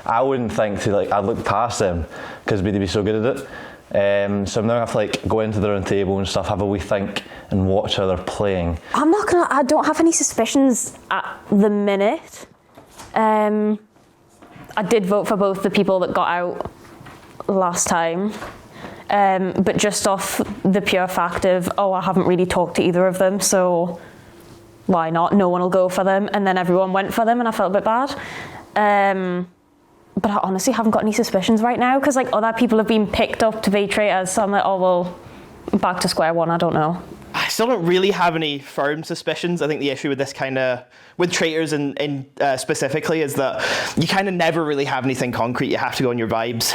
I wouldn't think to like, I'd look past them because they'd be so good at it. So now I have to like go into the round table and stuff, have a wee think and watch how they're playing. I don't have any suspicions at the minute. I did vote for both the people that got out last time, but just off the pure fact of, I haven't really talked to either of them, so why not? No one will go for them, and then everyone went for them and I felt a bit bad. But I honestly haven't got any suspicions right now, because like other people have been picked up to be traitors, so I'm like, back to square one, I don't know. I still don't really have any firm suspicions. I think the issue with this with traitors in specifically is that you kind of never really have anything concrete. You have to go on your vibes.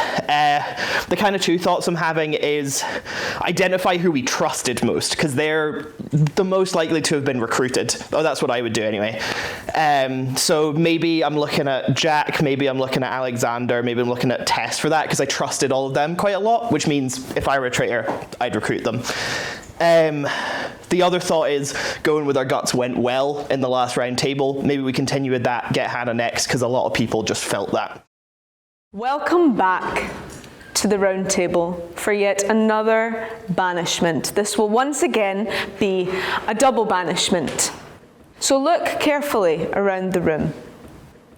The kind of two thoughts I'm having is identify who we trusted most, because they're the most likely to have been recruited. That's what I would do anyway. So maybe I'm looking at Jack, maybe I'm looking at Alexander, maybe I'm looking at Tess for that, because I trusted all of them quite a lot, which means if I were a traitor, I'd recruit them. The other thought is going with our guts went well in the last round table. Maybe we continue with that, get Hannah next, because a lot of people just felt that. Welcome back to the round table for yet another banishment. This will once again be a double banishment. So look carefully around the room.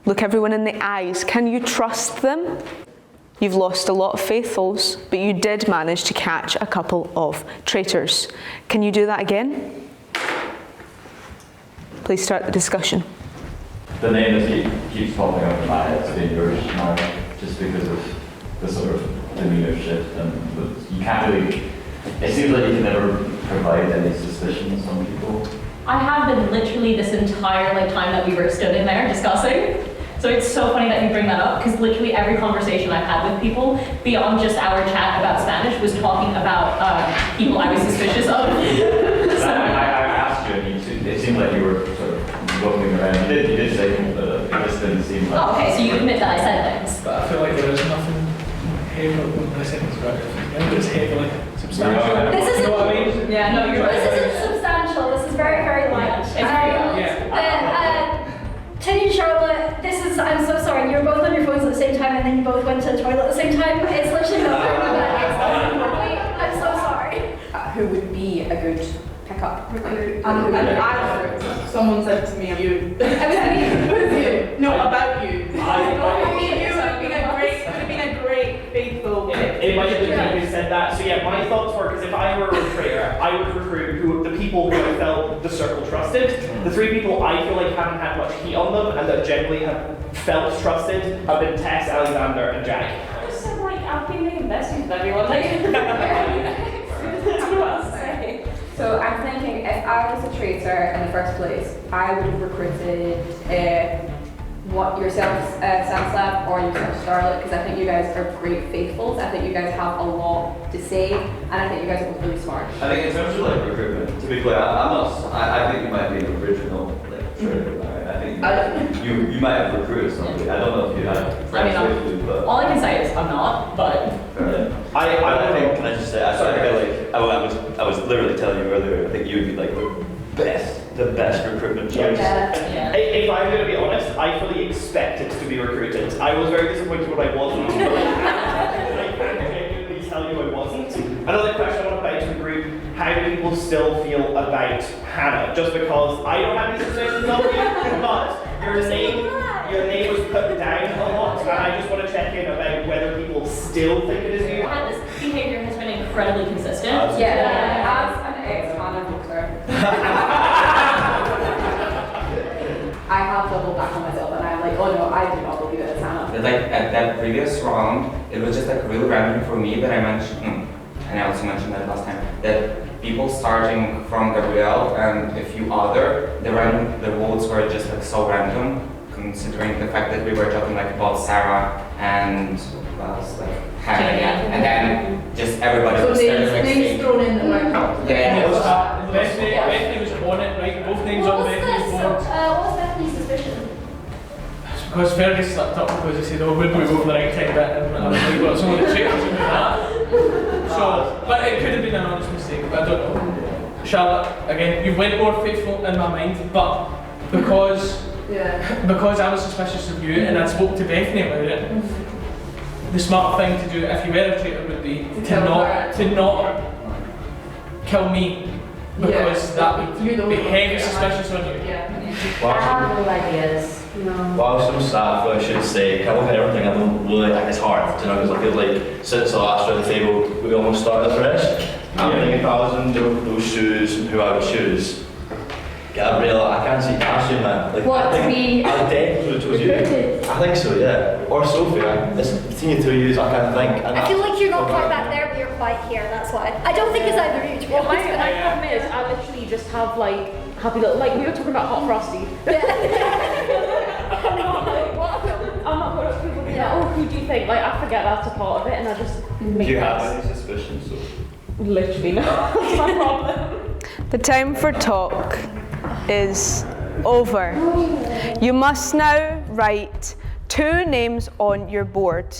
Look everyone in the eyes. Can you trust them? You've lost a lot of faithfuls, but you did manage to catch a couple of traitors. Can you do that again? Please start the discussion. The name that keeps popping up in my head has been yours now, just because of the sort of demeanour shift, and you can't really, it seems like you can never provide any suspicions on people. I have been literally this entire time that we were stood in there discussing. So it's so funny that you bring that up, because literally every conversation I've had with people beyond just our chat about Spanish was talking about people I was suspicious of. So I asked you, and it seemed like you were sort of looking around. You did say things, but it just didn't seem like... Oh, okay, so you admit that I said things. But I feel like there is nothing heavily, when I say things right, it's heavily substantial. This isn't, you know what I mean? Yeah, no, you're right. This isn't substantial, this is very, very light. Tinny and Charlotte, I'm so sorry, you were both on your phones at the same time and then you both went to the toilet at the same time. It's literally nothing but I'm so sorry. Who would be a good pickup? Someone said to me, you. It was me. No, about you. You would have been a great faithful. It might have been me who said that. So yeah, my thoughts were, because if I were a traitor, I would recruit the people who I felt the circle trusted. The three people I feel like haven't had much heat on them and that generally have felt trusted have been Tess, Alexander, and Jack. I just said I've been making besties with everyone. That's what I'll say. So I'm thinking, if I was a traitor in the first place, I would have recruited yourself, Samslav, or yourself, Charlotte, because I think you guys are great faithfuls. I think you guys have a lot to say, and I think you guys are both really smart. I think in terms of recruitment, to be clear, I think you might be an original traitor. I think you might have recruited somebody. I don't know if you have friends with you, but all I can say is I'm not, but I think, can I just say, I was literally telling you earlier, I think you would be like the best recruitment choice. Yeah. If I'm going to be honest, I fully expected to be recruited. I was very disappointed when I wasn't, but I can genuinely tell you I wasn't. Another question I want to put to the group: how do people still feel about Hannah? Just because I don't have any suspicions of you, but your name was put down a lot, and I just want to check in about whether people still think it is you. incredibly consistent. As an ex-Hannah voter, I have doubled back on myself and I'm like, oh no, I do not believe it as Hannah. But like at that previous round, it was just like really random for me that I mentioned, and I also mentioned that last time, that people starting from Gabrielle and a few other, the votes were just like so random, considering the fact that we were talking like about Sarah and like Hannah, and then just everybody was started like names thrown in the Bethany was on it, right? Both names on Bethany's board. What was Bethany's suspicion? Because Fergus slipped up because he said, oh, we're going to go for the right time bit, and I was like, well, some of the traitors would do that. So, but it could have been an honest mistake, but I don't know. Charlotte, again, you went more faithful in my mind, but because I was suspicious of you and I spoke to Bethany about it, the smart thing to do if you were a traitor would be to not kill me, because that would be heavy suspicious on you. I have no ideas. Whilst I'm sad, I should say, I look at everything, I don't really think it's hard, you know, because I feel like since the last round of the table, we almost started fresh. I'm thinking if I was in those shoes, who I would choose. Gabrielle, I can't see Ashley, man. Like, What, I think me? I definitely would have chose you. I think so, yeah. Or Sophie. It's between you two years, I can't think. I feel like you're not quite back there, but you're quite here, that's why. I don't think it's either of you, to be honest. My problem is, I literally just have like happy little, like we were talking about hot frosty. I'm not going to people being like, oh, who do you think? Like, I forget that's a part of it, and I just make Do you have any suspicions? So? Literally no. That's my problem. The time for talk is over. You must now write 2 names on your board.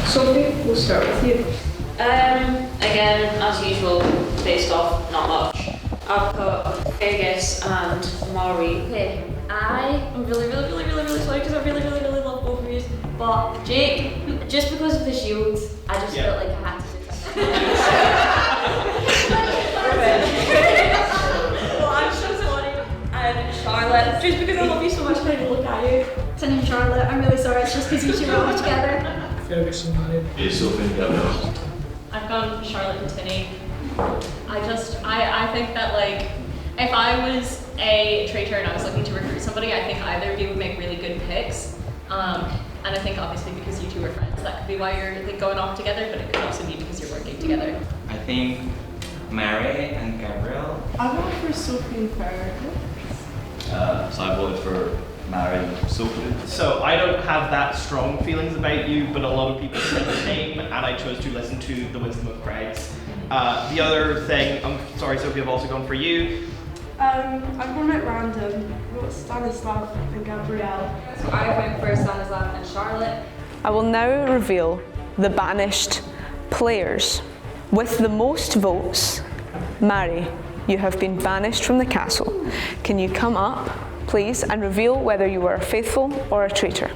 Sophie, we'll start with you. Again, as usual, based off not much. I've put Fergus and Maury. Okay, I'm really sorry because I really love both of you. But Jake, just because of the shield, I just felt like I had to do Well, I'm so sorry. And Charlotte, just because I love you so much, I look at you. Tinny and Charlotte, I'm really sorry, it's just because you two are all together. Fergus and Mary. Yeah, Sophie and Gabrielle. I've gone Charlotte and Tinny. I think that like, if I was a traitor and I was looking to recruit somebody, I think either of you would make really good picks. And I think obviously because you two are friends, that could be why you're like going off together, but it could also be because you're working together. I think Mary and Gabrielle. I voted for Sophie and Fergus. So I voted for Mary and Sophie. So I don't have that strong feelings about you, but a lot of people said the same, and I chose to listen to the wisdom of crowds. The other thing, I'm sorry Sophie, I've also gone for you. I've gone at random. I've got Stanislav and Gabrielle. So I went for Stanislav and Charlotte. I will now reveal the banished players. With the most votes, Mary, you have been banished from the castle. Can you come up, please, and reveal whether you were a faithful or a traitor?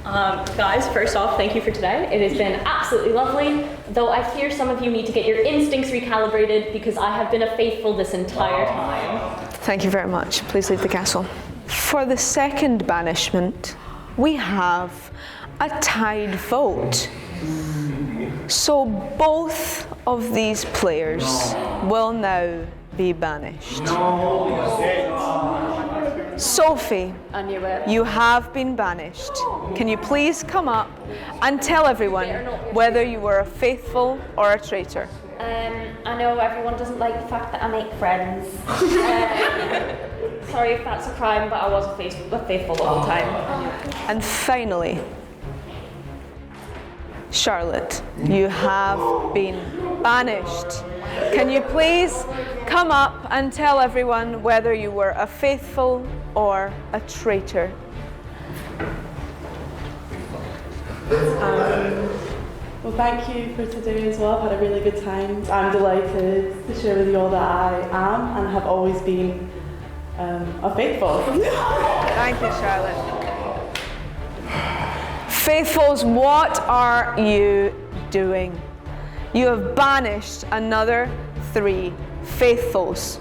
Guys, first off, thank you for today. It has been absolutely lovely, though I fear some of you need to get your instincts recalibrated because I have been a faithful this entire time. Thank you very much. Please leave the castle. For the second banishment, we have a tied vote. So both of these players will now be banished. Sophie, you have been banished. Can you please come up and tell everyone whether you were a faithful or a traitor? I know everyone doesn't like the fact that I make friends. Sorry if that's a crime, but I was a faithful the whole time. And finally, Charlotte, you have been banished. Can you please come up and tell everyone whether you were a faithful or a traitor? Well, thank you for today as well. I've had a really good time. I'm delighted to share with you all that I am and have always been a faithful. Thank you, Charlotte. Faithfuls, what are you doing? You have banished another 3 faithfuls.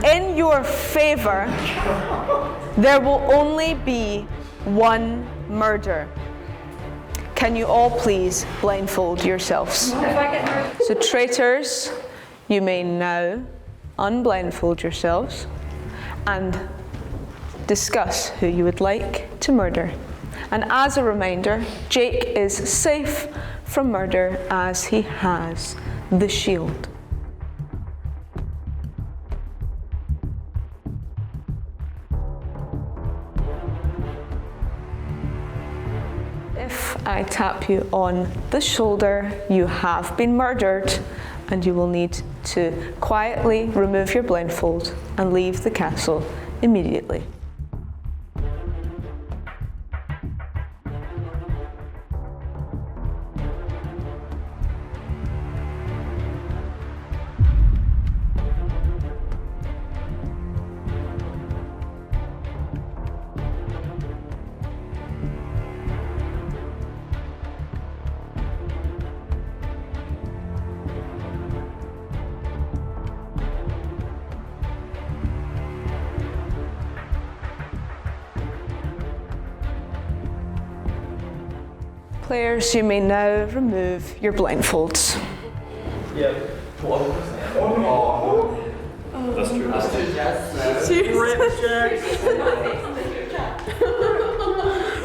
In your favour, there will only be 1 murder. Can you all please blindfold yourselves? What if I get hurt? So traitors, you may now unblindfold yourselves and discuss who you would like to murder. And as a reminder, Jake is safe from murder as he has the shield. If I tap you on the shoulder, you have been murdered, and you will need to quietly remove your blindfold and leave the castle immediately. Players, you may now remove your blindfolds. Yeah. That's true.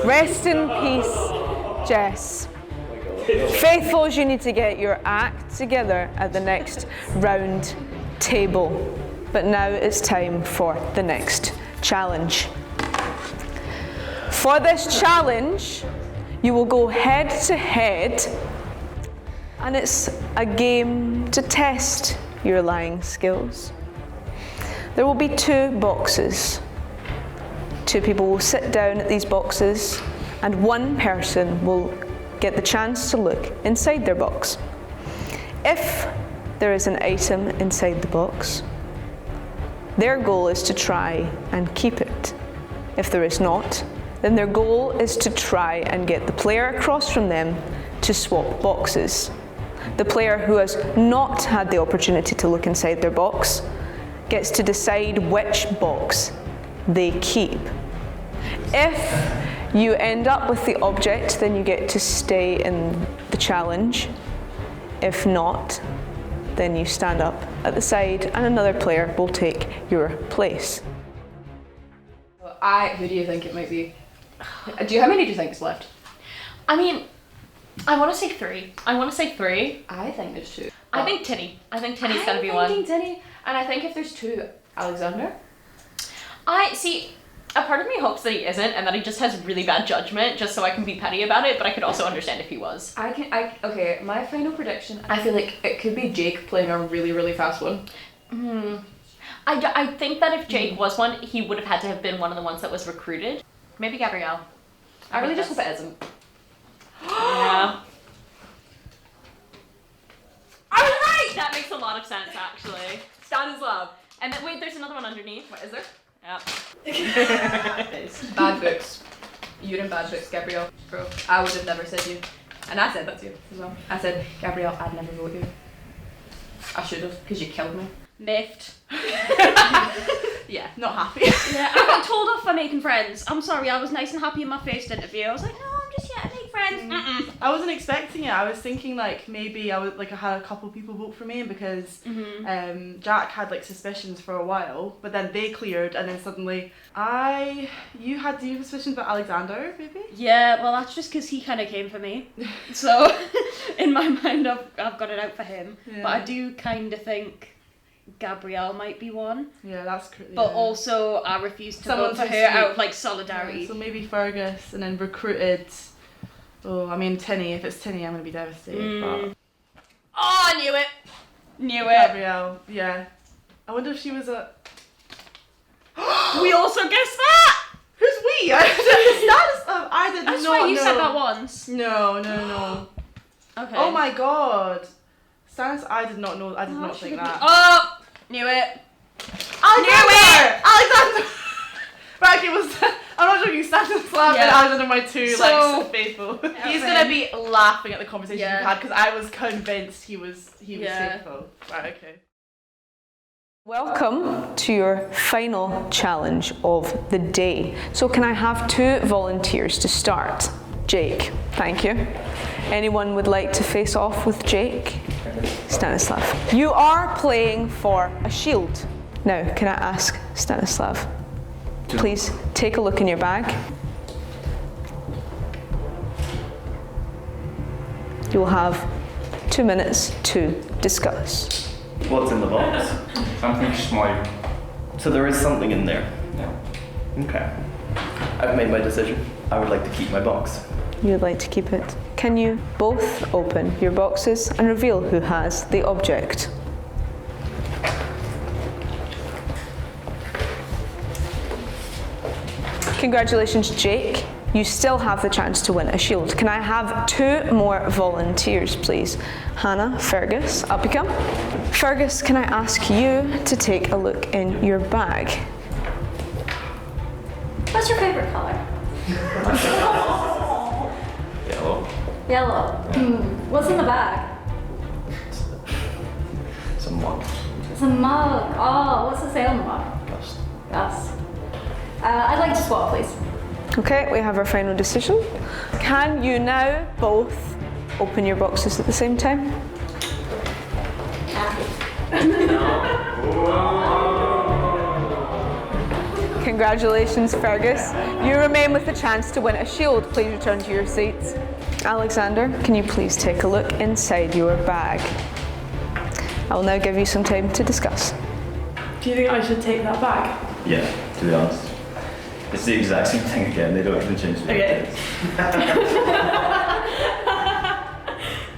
Rest in peace, Jess. Faithfuls, you need to get your act together at the next round table. But now it's time for the next challenge. For this challenge, you will go head to head, and it's a game to test your lying skills. There will be 2 boxes. 2 people will sit down at these boxes, and 1 person will get the chance to look inside their box. If there is an item inside the box, their goal is to try and keep it. If there is not, then their goal is to try and get the player across from them to swap boxes. The player who has not had the opportunity to look inside their box gets to decide which box they keep. If you end up with the object, then you get to stay in the challenge. If not, then you stand up at the side and another player will take your place. Who do you think it might be? How many do you think is left? I mean, I want to say 3. I think there's 2. I think Tinny. I think Tinny's gotta be one. I'm thinking Tinny, and I think if there's 2, Alexander. I see. A part of me hopes that he isn't, and that he just has really bad judgment, just so I can be petty about it. But I could also understand if he was. Okay. My final prediction. I feel like it could be Jake playing a really, really fast one. I think that if Jake was one, he would have had to have been one of the ones that was recruited. Maybe Gabrielle. I really just hope it isn't. Yeah. I was right! That makes a lot of sense, actually. Stanislav. And then, wait, there's another one underneath. What is there? Yep. Bad books. You're in bad books, Gabrielle. Bro, I would have never said you. And I said that to you as well. I said, Gabrielle, I'd never vote you. I should have, because you killed me. Miffed. Yeah, not happy. Yeah, I got told off for making friends. I'm sorry, I was nice and happy in my first interview. I was like, no, I'm just here to make friends. I wasn't expecting it. I was thinking maybe I had a couple people vote for me, because Jack had suspicions for a while, but then they cleared, and then suddenly you had suspicions about Alexander, maybe? Yeah, well that's just because he kind of came for me. So in my mind I've got it out for him. Yeah. But I do kind of think Gabrielle might be one. Yeah, that's correct. But also I refuse to vote for her out of solidarity. Yeah, so maybe Fergus, and then recruited. Oh, I mean Tinny. If it's Tinny, I'm gonna be devastated. But Oh, I knew it. Gabrielle, yeah. I wonder if she was a. We also guessed that. Who's we? I did That's not right, you know. said that once. No. Okay. Oh my god. Stannis, I did not know. I did not think that. Oh, knew it. Alexander! Right, it was. I'm not joking. Stanislav and Alexander are my 2 faithful. He's gonna be laughing at the conversation we've had, because I was convinced he was faithful. Right, okay. Welcome to your final challenge of the day. So can I have 2 volunteers to start? Jake. Thank you. Anyone would like to face off with Jake? Stanislav. You are playing for a shield. Now, can I ask Stanislav, please take a look in your bag. You will have 2 minutes to discuss. What's in the box? Something small. So there is something in there? Yeah. Okay. I've made my decision. I would like to keep my box. You would like to keep it. Can you both open your boxes and reveal who has the object? Congratulations, Jake. You still have the chance to win a shield. Can I have 2 more volunteers, please? Hannah, Fergus, up you come. Fergus, can I ask you to take a look in your bag? What's your favourite colour? Yellow. Yellow. What's in the bag? It's a mug. It's a mug. Oh, what's it say on the mug? GUST. GUST. I'd like to swap, please. Okay, we have our final decision. Can you now both open your boxes at the same time? Congratulations, Fergus. You remain with the chance to win a shield. Please return to your seats. Alexander, can you please take a look inside your bag? I will now give you some time to discuss. Do you think I should take that bag? Yeah, to be honest. It's the exact same thing again, they don't even change the Okay.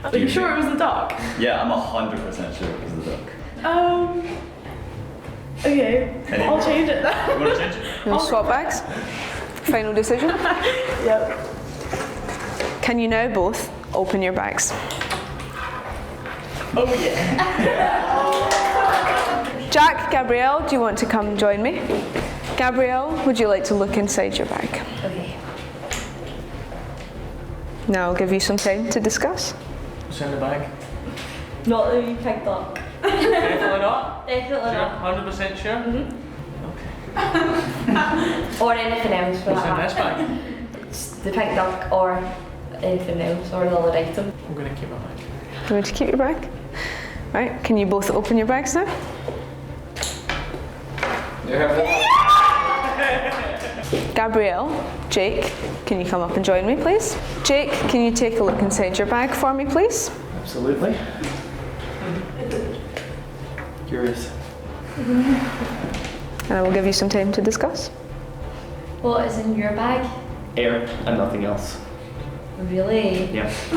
Are you sure it was the duck? Yeah, I'm 100% sure it was the duck. Okay, Any- I'll change it then. You want to change it? You want to swap bags? Final decision? Yep. Can you now both open your bags? Oh yeah. Jack, Gabrielle, do you want to come join me? Gabrielle, would you like to look inside your bag? Okay. Now I'll give you some time to discuss. What's in the bag? Not the pink duck. Definitely not? Definitely Sure? not. 100% sure? Or anything else for What's that in this matter. bag? It's the pink duck or anything else or another item. I'm going to keep my bag. You want to keep your bag? Right, can you both open your bags now? Gabrielle, Jake, can you come up and join me, please? Jake, can you take a look inside your bag for me, please? Absolutely. Curious. And I will give you some time to discuss. What is in your bag? Air and nothing else. Really? Yeah. So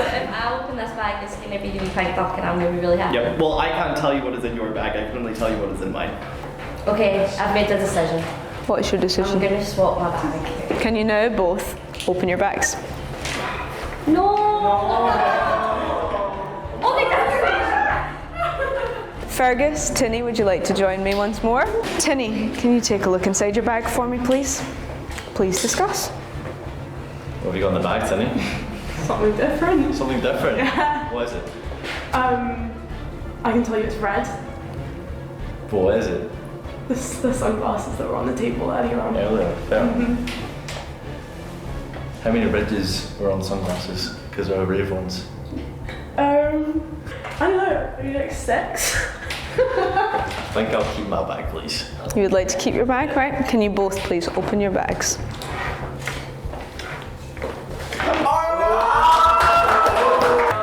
if I open this bag, it's going to be the pink duck and I'm going to be really happy. Yep. Well, I can't tell you what is in your bag. I can only tell you what is in mine. Okay, I've made the decision. What is your decision? I'm going to swap my bag. Can you now both open your bags? No! Oh my God! Fergus, Tinny, would you like to join me once more? Tinny, can you take a look inside your bag for me, please? Please discuss. What have you got in the bag, Tinny? Something different. Something different? Yeah. What is it? I can tell you it's red. What is it? The sunglasses that were on the table earlier on. Earlier, fair. How many ridges were on sunglasses? Because they're brave ones. I don't know, maybe like 6. I think I'll keep my bag, please. You would like to keep your bag, right? Can you both please open your bags?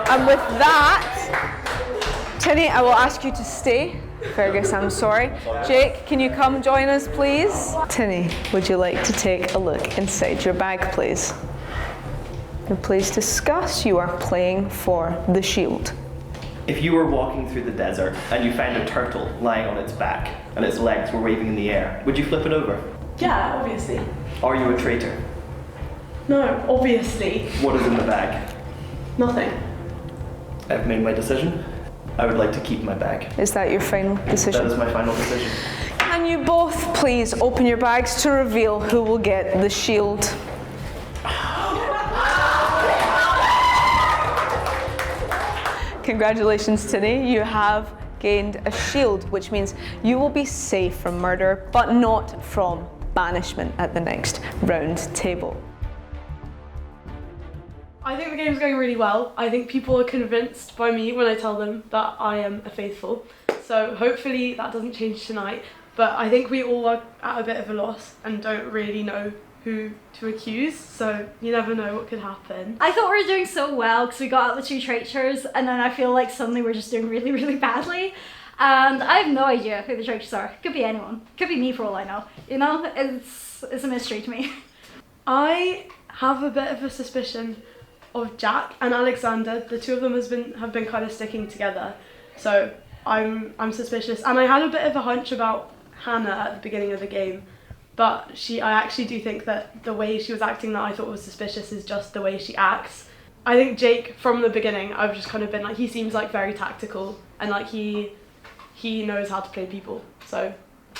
And with that, Tinny, I will ask you to stay. Fergus, I'm sorry. Jake, can you come join us, please? Tinny, would you like to take a look inside your bag, please? And please discuss. You are playing for the shield. If you were walking through the desert and you found a turtle lying on its back and its legs were waving in the air, would you flip it over? Yeah, obviously. Are you a traitor? No, obviously. What is in the bag? Nothing. I've made my decision. I would like to keep my bag. Is that your final decision? That is my final decision. Can you both please open your bags to reveal who will get the shield? Congratulations, Tinny. You have gained a shield, which means you will be safe from murder, but not from banishment at the next round table. I think the game's going really well. I think people are convinced by me when I tell them that I am a faithful. So hopefully that doesn't change tonight. But I think we all are at a bit of a loss and don't really know who to accuse, so you never know what could happen. I thought we were doing so well because we got out the 2 traitors, and then I feel like suddenly we're just doing really, really badly. And I have no idea who the traitors are. Could be anyone. Could be me for all I know. You know, it's a mystery to me. I have a bit of a suspicion of Jack and Alexander. The two of them have been kind of sticking together, so I'm suspicious. And I had a bit of a hunch about Hannah at the beginning of the game, but I actually do think that the way she was acting that I thought was suspicious is just the way she acts. I think Jake, from the beginning, I've just kind of been like, he seems like very tactical and like he knows how to play people, so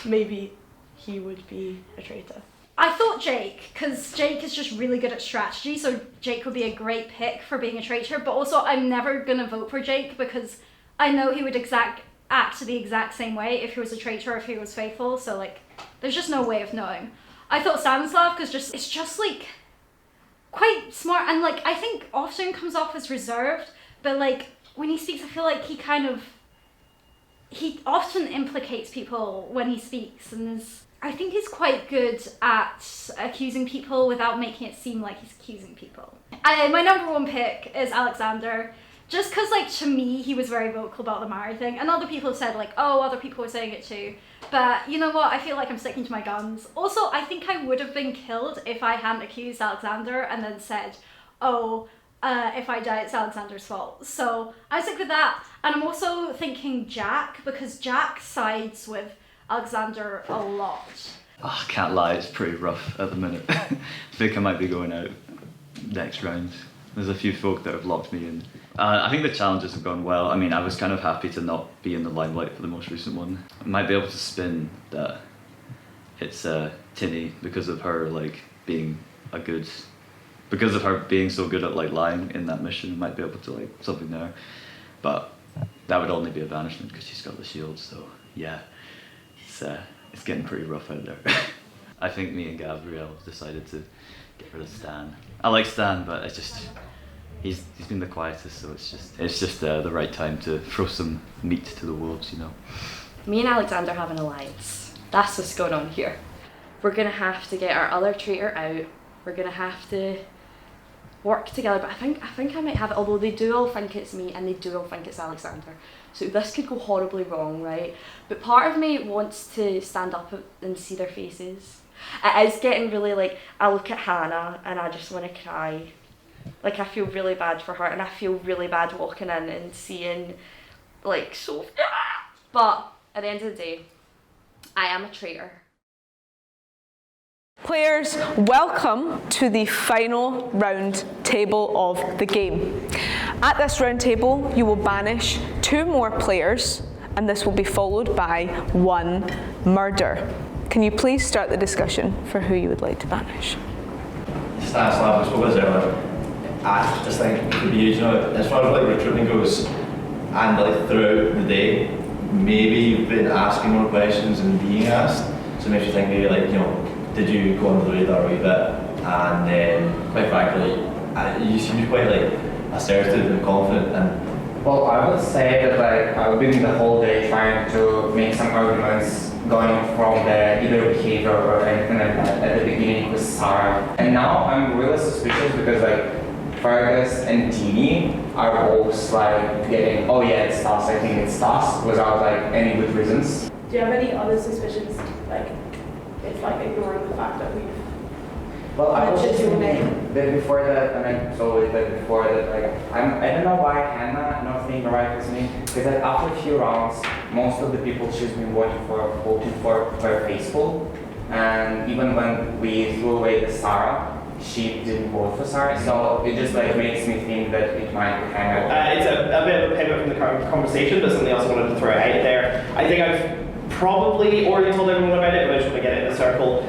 maybe he would be a traitor. I thought Jake, because Jake is just really good at strategy, so Jake would be a great pick for being a traitor, but also I'm never gonna vote for Jake because I know he would act the exact same way if he was a traitor or if he was faithful, so like there's just no way of knowing. I thought Stanislav because it's just like quite smart and like I think often comes off as reserved, but like when he speaks I feel like he often implicates people when he speaks, and I think he's quite good at accusing people without making it seem like he's accusing people. My number 1 pick is Alexander. Just because, like, to me, he was very vocal about the Mari thing. And other people have said, like, oh, other people were saying it too. But you know what? I feel like I'm sticking to my guns. Also, I think I would have been killed if I hadn't accused Alexander and then said, oh, if I die, it's Alexander's fault. So I stick with that. And I'm also thinking Jack, because Jack sides with Alexander a lot. Oh, I can't lie, it's pretty rough at the minute. I think I might be going out next round. There's a few folk that have locked me in. I think the challenges have gone well. I mean, I was kind of happy to not be in the limelight for the most recent one. I might be able to spin that it's Tinny because of her like being because of her being so good at like lying in that mission. I might be able to like something there, but that would only be a banishment because she's got the shield. So yeah, it's getting pretty rough out there. I think me and Gabrielle decided to get rid of Stan. I like Stan, but it's just. He's been the quietest, so it's just the right time to throw some meat to the wolves, you know. Me and Alexander have an alliance. That's what's going on here. We're gonna have to get our other traitor out. We're gonna have to work together. But I think I might have it. Although they do all think it's me, and they do all think it's Alexander. So this could go horribly wrong, right? But part of me wants to stand up and see their faces. It is getting really like I look at Hannah and I just want to cry. Like I feel really bad for her, and I feel really bad walking in and seeing like so. But at the end of the day, I am a traitor. Players, welcome to the final round table of the game. At this round table, you will banish 2 more players, and this will be followed by 1 murder. Can you please start the discussion for who you would like to banish? Stanislav, what was there? I just think it could be, you know, as far as like recruitment goes, and like throughout the day, maybe you've been asking more questions and being asked, so it makes you think maybe like, you know, did you go under the radar a wee bit? And then, quite frankly, you seem quite like assertive and confident. And well, I would say that like I've been the whole day trying to make some arguments, going from the either behavior or anything like that at the beginning with Sarah, and now I'm really suspicious because like Fergus and Teeny are both like getting, oh yeah, it's Stas, I think it's Stas, without like any good reasons. Do you have any other suspicions? Like, it's like ignoring the fact that we've well, I was mentioned just your name. that before that, and I saw it that before that, like, I don't know why Hannah not being right with me, because like, after a few rounds, most of the people she's been voting for were faithful, and even when we threw away the Sarah, she didn't vote for Sarah, so it just like makes me think that it might be Hannah. It's a bit of a pivot from the conversation, but something else I wanted to throw out there. I think I've probably already told everyone about it, but I just want to get it in a circle.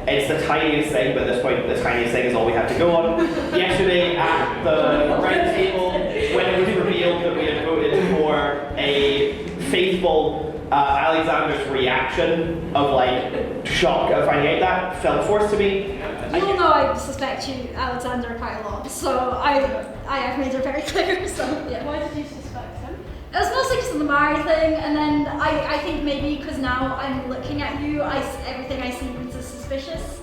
It's the tiniest thing, but at this point, the tiniest thing is all we have to go on. Yesterday at the round table, when it was revealed that we had voted for a faithful Alexander's reaction of like shock at finding out that felt forced to me. You all know I suspect you, Alexander, quite a lot, so I have made it very clear. So yeah. Why did you suspect him? It was mostly because of the Mari thing, and then I think maybe because now I'm looking at you, everything I see is suspicious.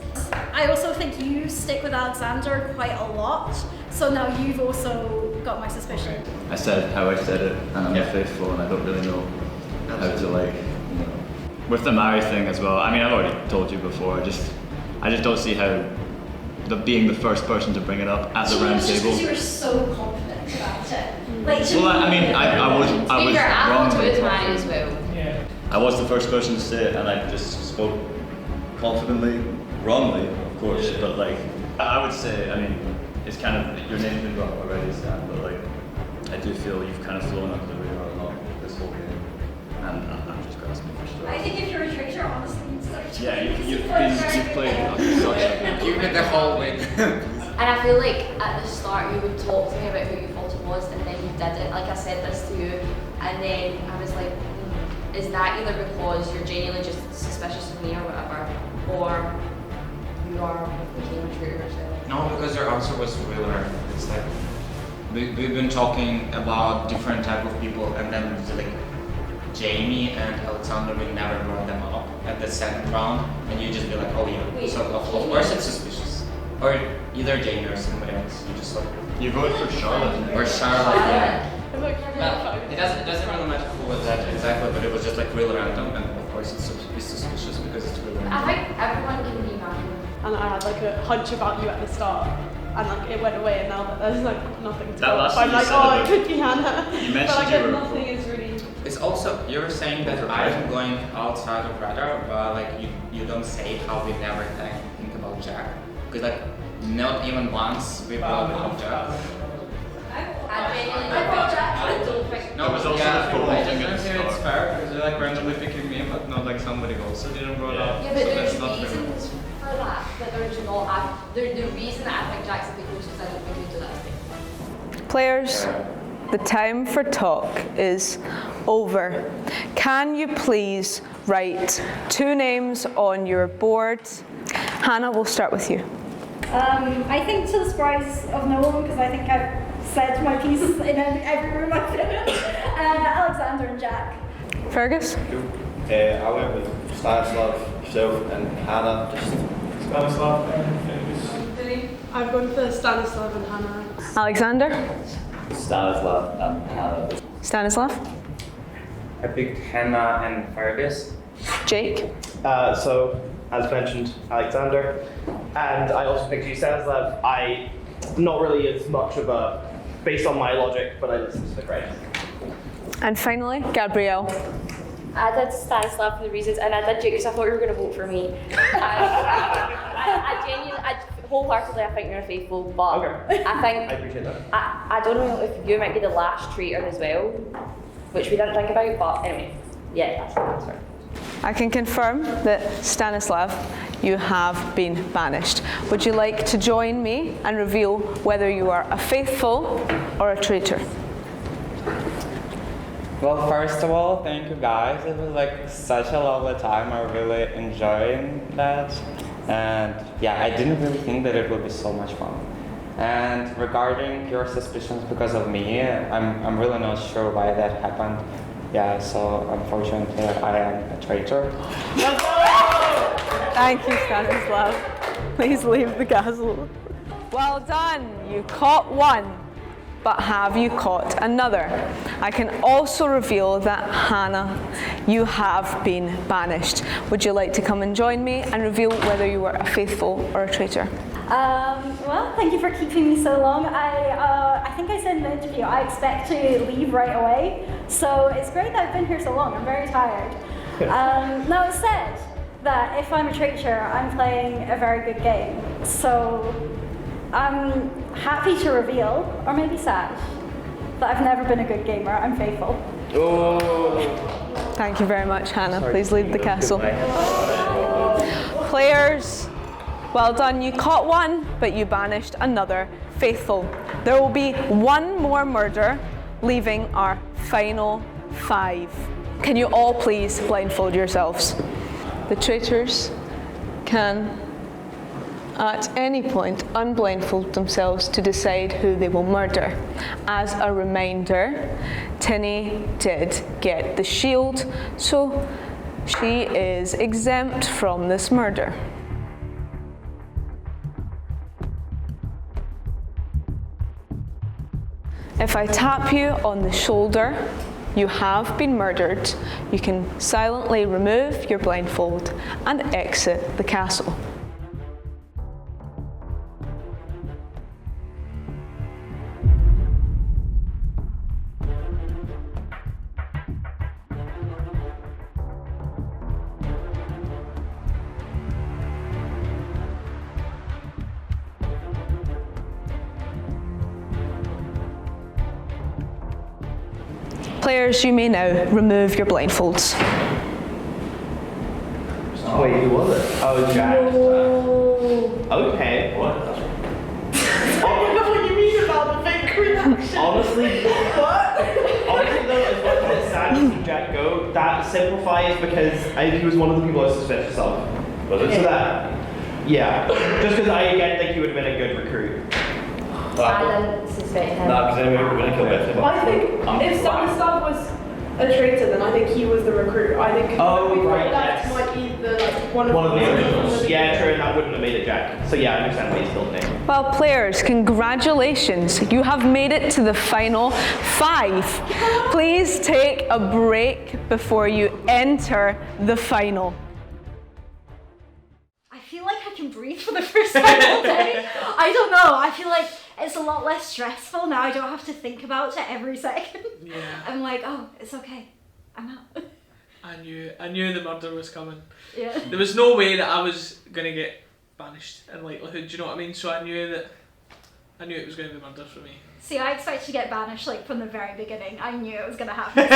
I also think you stick with Alexander quite a lot, so now you've also got my suspicion. I said how I said it, and I'm faithful, and I don't really know how to like, you know. With the Mari thing as well, I mean, I've already told you before, I just don't see how being the first person to bring it up at the round Just table. because you were so confident about it. Like, Well, I mean, I was wrong. to his Mari as well. Yeah. I was the first person to say it, and I just spoke confidently, wrongly, of course, but like, I would say, I mean, it's kind of, your name's been brought up already, Stan, but like, I do feel you've kind of flown under the radar a lot this whole game, and I'm just grasping for straws. I think if you're a traitor, honestly, you'd start to Yeah, you've played such a Give me the whole win. And I feel like at the start you would talk to me about who you thought it was, and then you did it. Like I said this to you, and then I was like, is that either because you're genuinely just suspicious of me or whatever, or you are became a traitor yourself? No, because your answer was really rare. It's like we've been talking about different type of people, and then like Jamie and Alexander, we never brought them up at the second round, and you just be like, oh yeah. Wait, so of course it's suspicious, or either Jamie or somebody else. You just like you voted for Charlotte, or Charlotte. Yeah. It doesn't really matter who was that exactly, but it was just like really random, and of course it's suspicious because it's really random. I think everyone can be mad. And I had like a hunch about you at the start, and like it went away, and now that there's like nothing to That go last off, I'm thing like, you oh, said it could be Hannah. You mentioned but like you were- nothing is really. It's also, you're saying that I'm going outside of radar, but like you don't say how we never think about Jack. Because like not even once we brought up Jack. I genuinely brought Jack. I don't think. No, it was also yeah, the full I thing just at the don't think it's start. fair because you're like randomly picking me, but not like somebody else who didn't brought up. Yeah, but so there's that's not fair. reasons for that. That there's not. The reason that I think Jack's a big host is I don't think he'd do that to me. Players, the time for talk is over. Can you please write 2 names on your board? Hannah, we'll start with you. I think to the surprise of no one, because I think I've said my piece in every room I've been in, Alexander and Jack. Fergus? I went with Stanislav, yourself, and Hannah. Just Stanislav and Vinny? I've gone for Stanislav and Hannah. Alexander? Stanislav and Hannah. Stanislav? I picked Hannah and Fergus. Jake? So, as mentioned, Alexander, and I also picked you, Stanislav. I not really as much of a, based on my logic, but I listened to the crowd. And finally, Gabrielle. I did Stanislav for the reasons, and I did Jake because I thought you were going to vote for me. I genuinely, wholeheartedly, I think you're faithful, but Okay. I think I appreciate that. I don't know if you might be the last traitor as well, which we didn't think about, but anyway, yeah, that's the answer. I can confirm that Stanislav, you have been banished. Would you like to join me and reveal whether you are a faithful or a traitor? Well, first of all, thank you guys. It was like such a lovely time. I really enjoying that. And yeah, I didn't really think that it would be so much fun. And regarding your suspicions because of me, I'm really not sure why that happened. Yeah, so unfortunately I am a traitor. Thank you, Stanislav. Please leave the castle. Well done, you caught one, but have you caught another? I can also reveal that Hannah, you have been banished. Would you like to come and join me and reveal whether you were a faithful or a traitor? Well, thank you for keeping me so long. I think I said in the interview I expect to leave right away, so it's great that I've been here so long. I'm very tired. Now it's said that if I'm a traitor, I'm playing a very good game, so I'm happy to reveal, or maybe sad, that I've never been a good gamer. I'm faithful. Oh. Thank you very much, Hannah. Please leave the castle. Players, well done. You caught one, but you banished another. Faithful. There will be one more murder, leaving our final 5. Can you all please blindfold yourselves? The traitors can at any point unblindfold themselves to decide who they will murder. As a reminder, Tinny did get the shield, so she is exempt from this murder. If I tap you on the shoulder, you have been murdered. You can silently remove your blindfold and exit the castle. Players, you may now remove your blindfolds. Wait, who was it? Oh, Jack. Okay. What? I don't know what you mean about the fake reaction. Honestly, honestly though, as much as it's sad to see Jack go, that simplifies because he was one of the people I was suspicious of. Was it? So that, yeah. Just because I again think he would have been a good recruit. I didn't suspect him. Nah, because anyway, we're going to kill Bethany. I think if Stanislav was a traitor, then I think he was the recruit. I think whoever we got left might be the one of the originals. Yeah, true, and that wouldn't have made it Jack. So yeah, I understand why he's still there. Well, players, congratulations. You have made it to the final 5. Please take a break before you enter the final. I feel like I can breathe for the first time all day. I don't know. I feel like it's a lot less stressful now. I don't have to think about it every second. Yeah. I'm like, oh, it's okay. I'm out. I knew the murder was coming. Yeah. There was no way that I was gonna get banished in likelihood. Do you know what I mean? So I knew it was gonna be murder for me. See, I expected to get banished like from the very beginning. I knew it was gonna happen.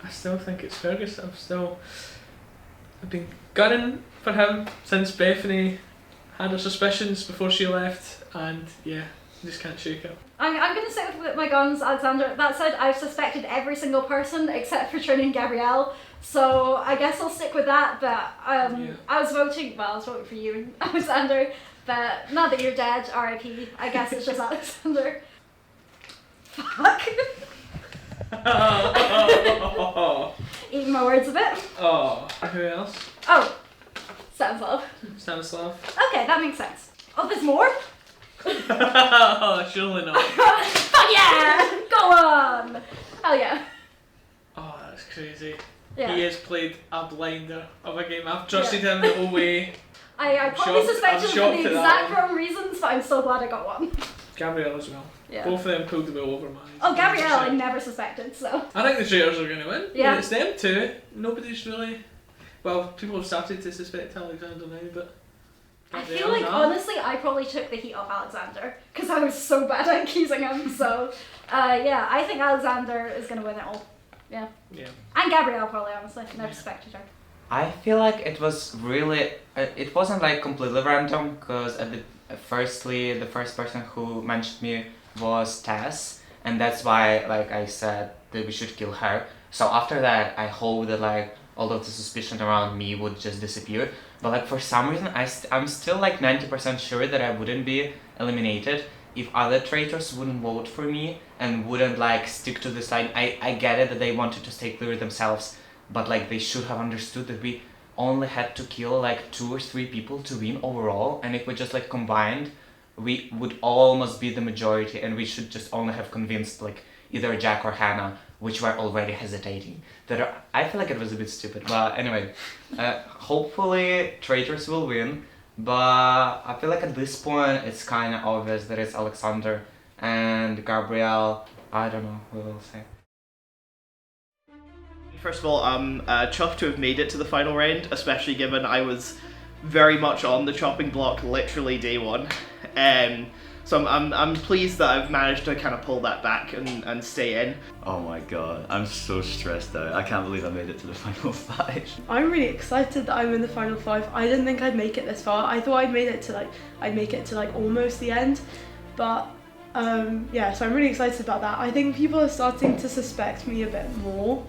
I still think it's Fergus. I've been gunning for him since Bethany had her suspicions before she left, and yeah, just can't shake it. I'm going to stick with my guns, Alexander. That said, I've suspected every single person except for Trini and Gabrielle, so I guess I'll stick with that, but I was voting for you, Alexander, but now that you're dead, R.I.P., I guess it's just Alexander. Fuck. Eating my words a bit. Oh, who else? Oh, Stanislav. Stanislav. Okay, that makes sense. Oh, there's more? Surely not. Oh yeah! Go on! Hell yeah. Oh, that's crazy. Yeah. He has played a blinder of a game. I've trusted him the whole way. I probably suspected him for the at exact that wrong reasons, but I'm so glad I got one. Gabrielle as well. Yeah. Both of them pulled the wheel over mine. Oh, Gabrielle, I never suspected, so. I think the traitors are going to win. Yeah. It's them two. Nobody's really. Well, people have started to suspect Alexander now, but. I feel like, honestly, I probably took the heat off Alexander, because I was so bad at accusing him, so. Yeah, I think Alexander is going to win it all. Yeah. Yeah. And Gabrielle, probably, honestly. Never suspected her. I feel like it was really, it wasn't like completely random, because firstly, the first person who mentioned me was Tess, and that's why like I said that we should kill her. So after that, I hope that like all of the suspicion around me would just disappear. But like for some reason, I'm still like 90% sure that I wouldn't be eliminated if other traitors wouldn't vote for me and wouldn't like stick to this line. I get it that they wanted to stay clear themselves, but like they should have understood that we only had to kill like 2 or 3 people to win overall, and if we just like combined, we would almost be the majority, and we should just only have convinced like either Jack or Hannah, which were already hesitating. I feel like it was a bit stupid, but anyway, hopefully traitors will win, but I feel like at this point it's kind of obvious that it's Alexander and Gabrielle. I don't know, we will see. First of all, I'm chuffed to have made it to the final round, especially given I was very much on the chopping block literally day one. So I'm pleased that I've managed to kind of pull that back and stay in. Oh my god, I'm so stressed out. I can't believe I made it to the final 5. I'm really excited that I'm in the final 5. I didn't think I'd make it this far. I thought I'd make it to like almost the end, but yeah, so I'm really excited about that. I think people are starting to suspect me a bit more.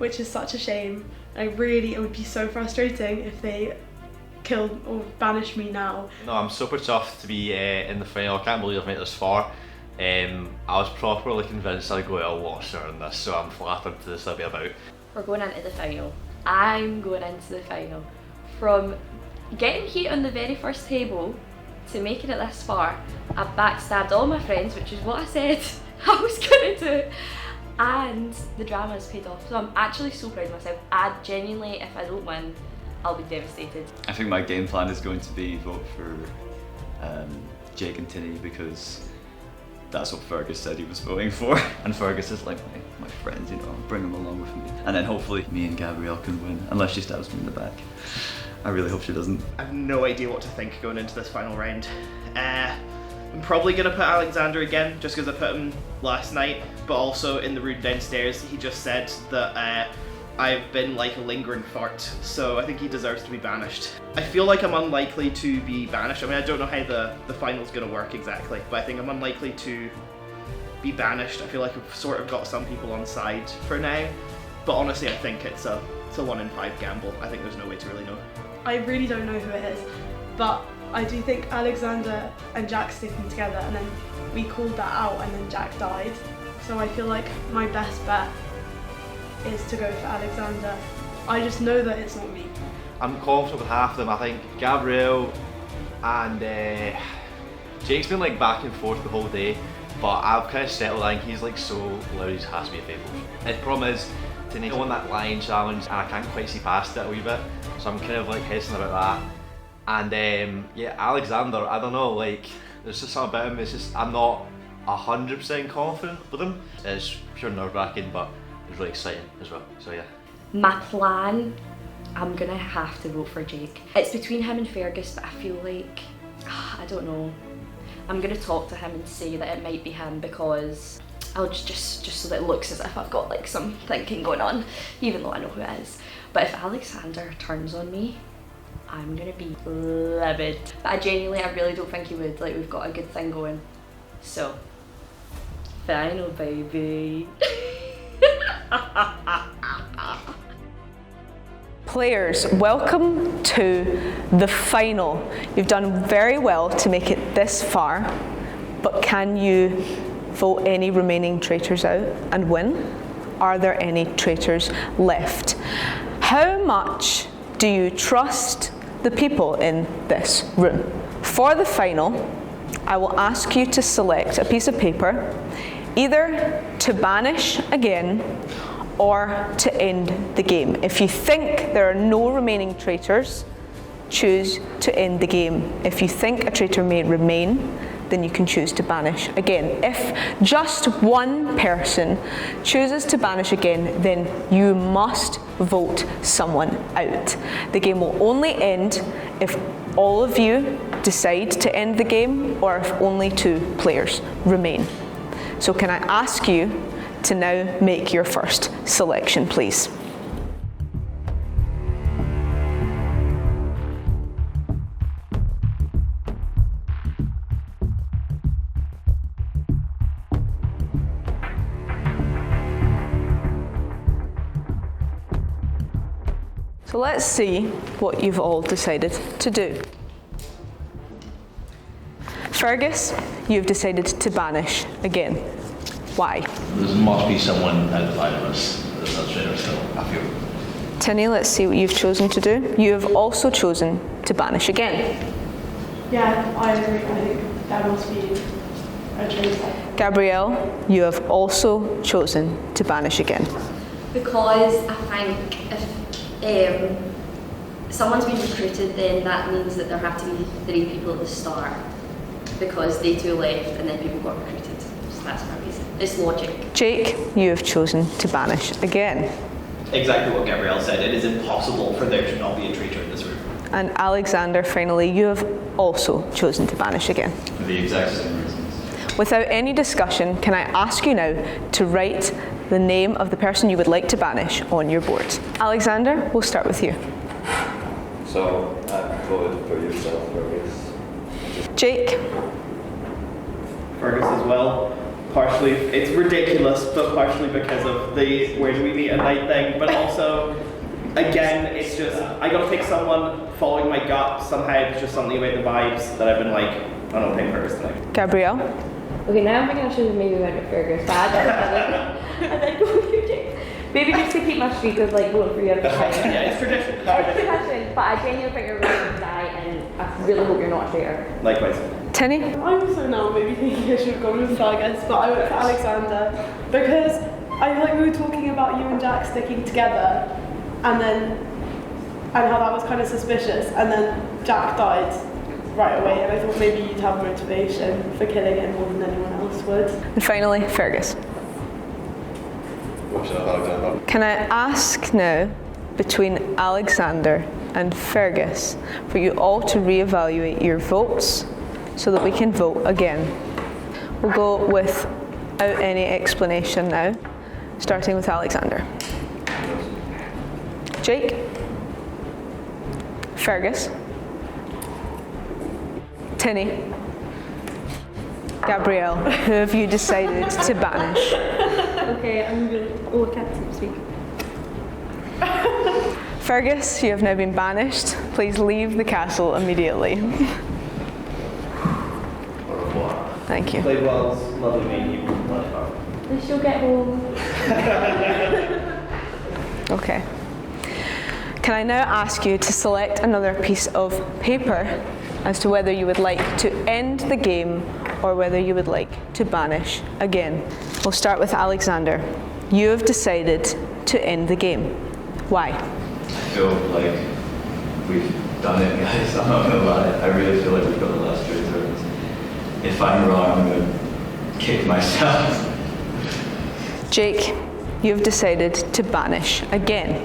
which is such a shame. It would be so frustrating if they killed or banished me now. No, I'm super chuffed to be in the final. I can't believe I've made it this far. I was properly convinced I'd go out a lot sooner than this, so I'm flattered to this will be about. We're going into the final. I'm going into the final. From getting heat on the very first table to making it this far, I backstabbed all my friends, which is what I said I was going to do, and the drama has paid off. So I'm actually so proud of myself. I genuinely, if I don't win, I'll be devastated. I think my game plan is going to be vote for Jake and Tinny, because that's what Fergus said he was voting for. And Fergus is like my friend, you know, I'll bring him along with me. And then hopefully me and Gabrielle can win, unless she stabs me in the back. I really hope she doesn't. I have no idea what to think going into this final round. I'm probably going to put Alexander again, just because I put him last night, but also in the room downstairs he just said that I've been like a lingering fart, so I think he deserves to be banished. I feel like I'm unlikely to be banished. I mean, I don't know how the final's going to work exactly, but I think I'm unlikely to be banished. I feel like I've sort of got some people on side for now, but honestly I think it's a 1 in 5 gamble. I think there's no way to really know. I really don't know who it is, but I do think Alexander and Jack sticking together, and then we called that out and then Jack died. So I feel like my best bet is to go for Alexander. I just know that it's not me. I'm confident with half of them. I think Gabrielle and Jake's been like back and forth the whole day, but I've kind of settled. I think he's like so loud, he has to be a faithful. The problem is, Tinny won that lion challenge and I can't quite see past it a wee bit, so I'm kind of like hesitant about that. And yeah, Alexander, I don't know, like there's just something about him, it's just I'm not 100% confident with him. It's pure nerve-wracking, but it's really exciting as well, so yeah. My plan, I'm gonna have to vote for Jake. It's between him and Fergus, but I feel like, I don't know. I'm gonna talk to him and say that it might be him, because I'll just so that it looks as if I've got like some thinking going on, even though I know who it is. But if Alexander turns on me, I'm gonna be livid. But I really don't think he would. Like, we've got a good thing going. So, final baby. Players, welcome to the final. You've done very well to make it this far, but can you vote any remaining traitors out and win? Are there any traitors left? How much do you trust the people in this room? For the final, I will ask you to select a piece of paper, either to banish again or to end the game. If you think there are no remaining traitors, choose to end the game. If you think a traitor may remain, then you can choose to banish again. If just one person chooses to banish again, then you must vote someone out. The game will only end if all of you decide to end the game, or if only 2 players remain. So can I ask you to now make your first selection, please? So let's see what you've all decided to do. Fergus, you've decided to banish again. Why? There must be someone outside of us that's not traitor still, I feel. Tinny, let's see what you've chosen to do. You have also chosen to banish again. Yeah, I agree. I think that must be a traitor. Gabrielle, you have also chosen to banish again. Because I think if someone's been recruited, then that means that there have to be 3 people at the start, because they 2 left and then people got recruited. So that's my reason. It's logic. Jake, you have chosen to banish again. Exactly what Gabrielle said. It is impossible for there to not be a traitor in this room. And Alexander, finally, you have also chosen to banish again. For the exact same reasons. Without any discussion, can I ask you now to write the name of the person you would like to banish on your board? Alexander, we'll start with you. So, I voted for yourself, Fergus. Jake. Fergus as well. partially, it's ridiculous, but partially because of the where do we meet at night thing, but also, again, it's just, I gotta pick someone following my gut. Somehow there's just something about the vibes that I've been like, I don't think hers tonight. Gabrielle? Okay, now I'm thinking I should have maybe went with Fergus, but and then go with you, Jake. Maybe just to keep my streak of like voting for you every time. Yeah, it's tradition. It's tradition, but I genuinely think you're really going to die, and I really hope you're not a traitor. Likewise. Tinny? I'm also now maybe thinking I should have gone with Fergus, but I went for Alexander because I feel like we were talking about you and Jack sticking together, and how that was kind of suspicious, and then Jack died right away, and I thought maybe you'd have motivation for killing him more than anyone else would. And finally, Fergus. Can I ask now, between Alexander and Fergus, for you all to reevaluate your votes so that we can vote again? We'll go without any explanation now, starting with Alexander. Jake? Fergus? Tinny? Gabrielle, who have you decided to banish? Okay, I'm going to... Oh, I can't speak. Fergus, you have now been banished. Please leave the castle immediately. Thank you. Played well, lovely meeting you. At least you'll get home. Okay. Can I now ask you to select another piece of paper as to whether you would like to end the game or whether you would like to banish again? We'll start with Alexander. You have decided to end the game. Why? I feel like we've done it, guys. I'm not gonna lie. I really feel like we've got the last traitor. If I'm wrong, I'm gonna kick myself. Jake, you have decided to banish again.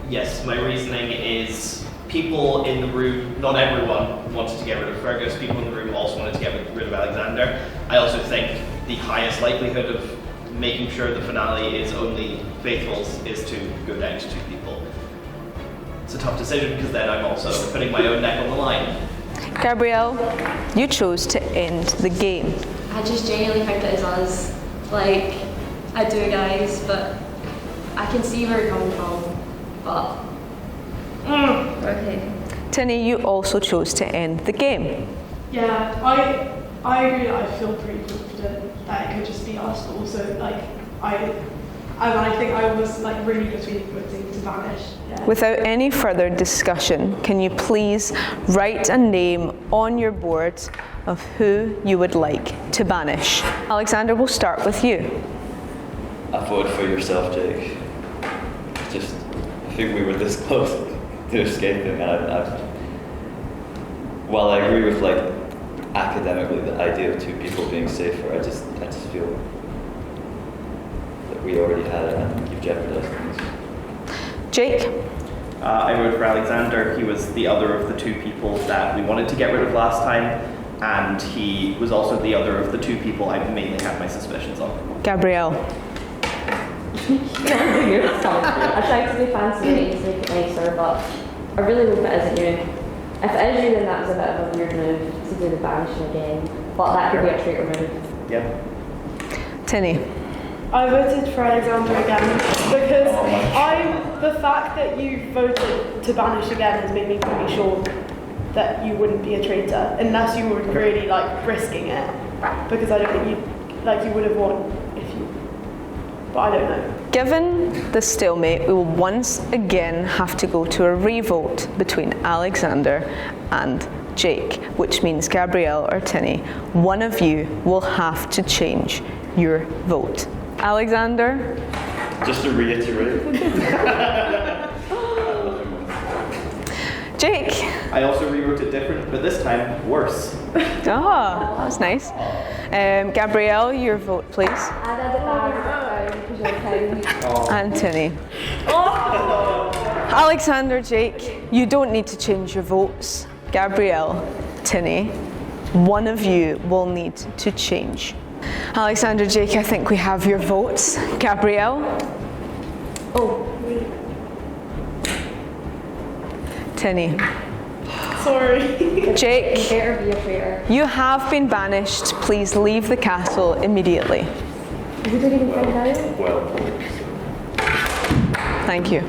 Yes, my reasoning is people in the room, not everyone wanted to get rid of Fergus, people in the room also wanted to get rid of Alexander. I also think the highest likelihood of making sure the finale is only faithfuls is to go down to 2 people. It's a tough decision because then I'm also putting my own neck on the line. Gabrielle, you chose to end the game. I just genuinely think it is us. Like, I do, guys, but I can see where you're coming from. But okay. Tinny, you also chose to end the game. Yeah, I agree that I feel pretty confident that it could just be us, but also like I think I was like really between voting to banish. Yeah. Without any further discussion, can you please write a name on your board of who you would like to banish? Alexander, we'll start with you. I voted for yourself, Jake. Just, I think we were this close to escaping, and while I agree with like academically the idea of 2 people being safer, I just feel that we already had it and you've jeopardized things. Jake? I voted for Alexander. He was the other of the 2 people that we wanted to get rid of last time, and he was also the other of the 2 people I mainly had my suspicions on. Gabrielle? I tried to be fancy and make it nicer, but I really hope it isn't you. If it is you, then that was a bit of a weird move to do the banishing again. But that could be a traitor move. Yeah. Tinny? I voted for Alexander again because the fact that you voted to banish again has made me pretty sure that you wouldn't be a traitor unless you were really like risking it. Because I don't think you would have won if you. But I don't know. Given the stalemate, we will once again have to go to a revote between Alexander and Jake, which means Gabrielle or Tinny, one of you will have to change your vote. Alexander? Just to reiterate. Jake? I also rewrote it different, but this time worse. Oh, that's nice. Gabrielle, your vote, please. And Tinny. Alexander, Jake, you don't need to change your votes. Gabrielle, Tinny, one of you will need to change. Alexander, Jake, I think we have your votes. Gabrielle? Oh. Tinny? Sorry. Jake, You better be a traitor. you have been banished. Please leave the castle immediately. You didn't even find out? Well, Thank you.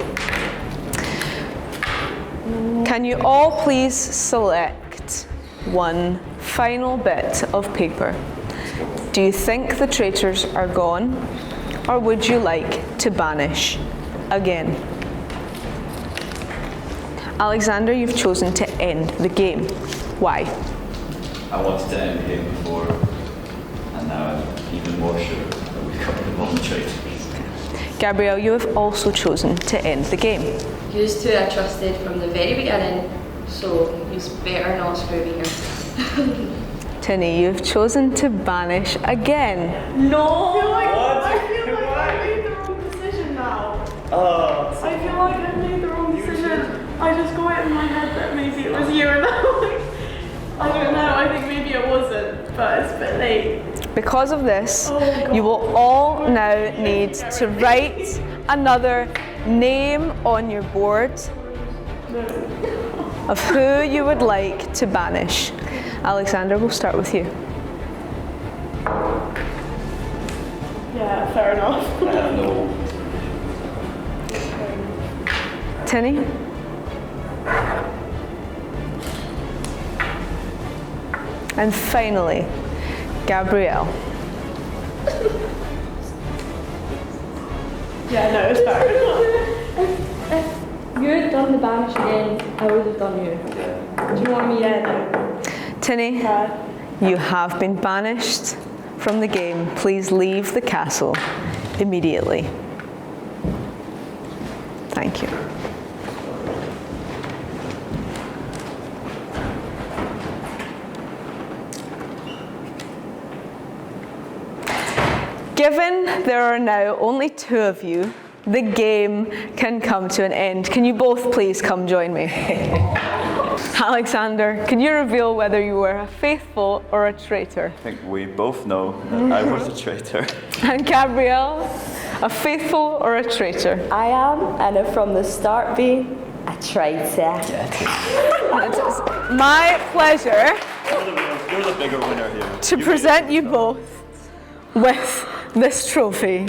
Can you all please select one final bit of paper? Do you think the traitors are gone, or would you like to banish again? Alexander, you've chosen to end the game. Why? I wanted to end the game before, and now I'm even more sure that we've got the wrong traitors. Gabrielle, you have also chosen to end the game. Yous two I trusted from the very beginning, so yous better not screw me here. Tinny, you've chosen to banish again. No! I feel like I made the wrong decision now. I feel like I made the wrong decision. I just got it in my head that maybe it was you, and I don't know, I think maybe it wasn't, but it's a bit late. Because of this, you will all now need to write another name on your board of who you would like to banish. Alexander, we'll start with you. Yeah, fair enough. No. Tinny? And finally, Gabrielle. Yeah, no, it's fair enough. If you had done the banish again, I would have done you. Do you know what I mean? Yeah, no. Tinny, you have been banished from the game. Please leave the castle immediately. Thank you. Given there are now only two of you, the game can come to an end. Can you both please come join me? Alexander, can you reveal whether you were a faithful or a traitor? I think we both know that I was a traitor. And Gabrielle, a faithful or a traitor? I am, and have from the start been a traitor. It is my pleasure You're the bigger winner here. to present you both with this trophy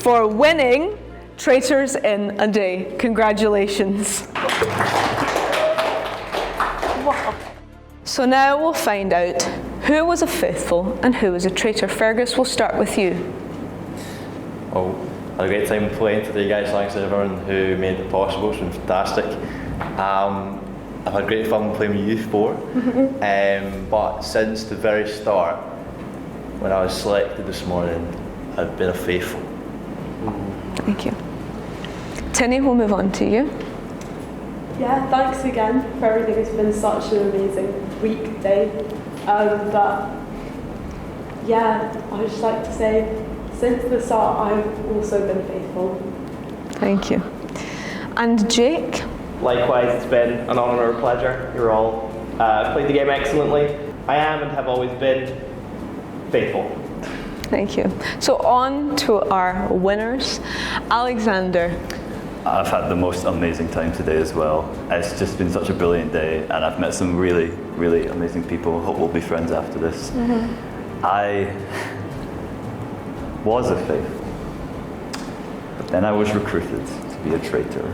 for winning Traitors in a Day. Congratulations. So now we'll find out who was a faithful and who was a traitor. Fergus, we'll start with you. Well, I had a great time playing today, guys. Thanks to everyone who made it possible. It's been fantastic. I've had great fun playing with you four. But since the very start, when I was selected this morning, I've been a faithful. Thank you. Tinny, we'll move on to you. Yeah, thanks again for everything. It's been such an amazing weekday. But yeah, I would just like to say, since the start, I've also been faithful. Thank you. And Jake? Likewise, it's been an honour and a pleasure. You're all played the game excellently. I am and have always been faithful. Thank you. So on to our winners. Alexander. I've had the most amazing time today as well. It's just been such a brilliant day, and I've met some really, really amazing people. Hope we'll be friends after this. I was a faithful, but then I was recruited to be a traitor.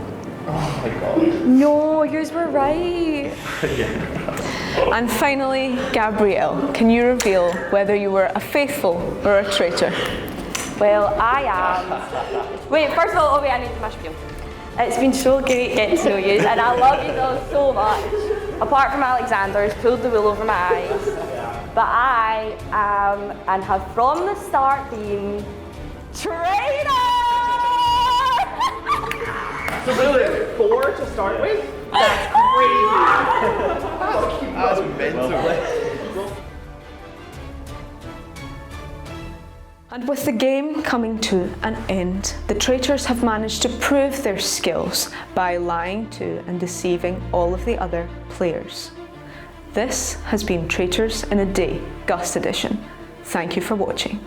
Oh my god. No, yours were right. And finally, Gabrielle, can you reveal whether you were a faithful or a traitor? Well, I am. Wait, first of all, I need to mash up you. It's been so great getting to know you, and I love you all so much. Apart from Alexander, who's pulled the wool over my eyes. But I am, and have from the start been, traitor! So really, 4 to start with? That's crazy. That's mental. And with the game coming to an end, the traitors have managed to prove their skills by lying to and deceiving all of the other players. This has been Traitors in a Day, GUST edition. Thank you for watching.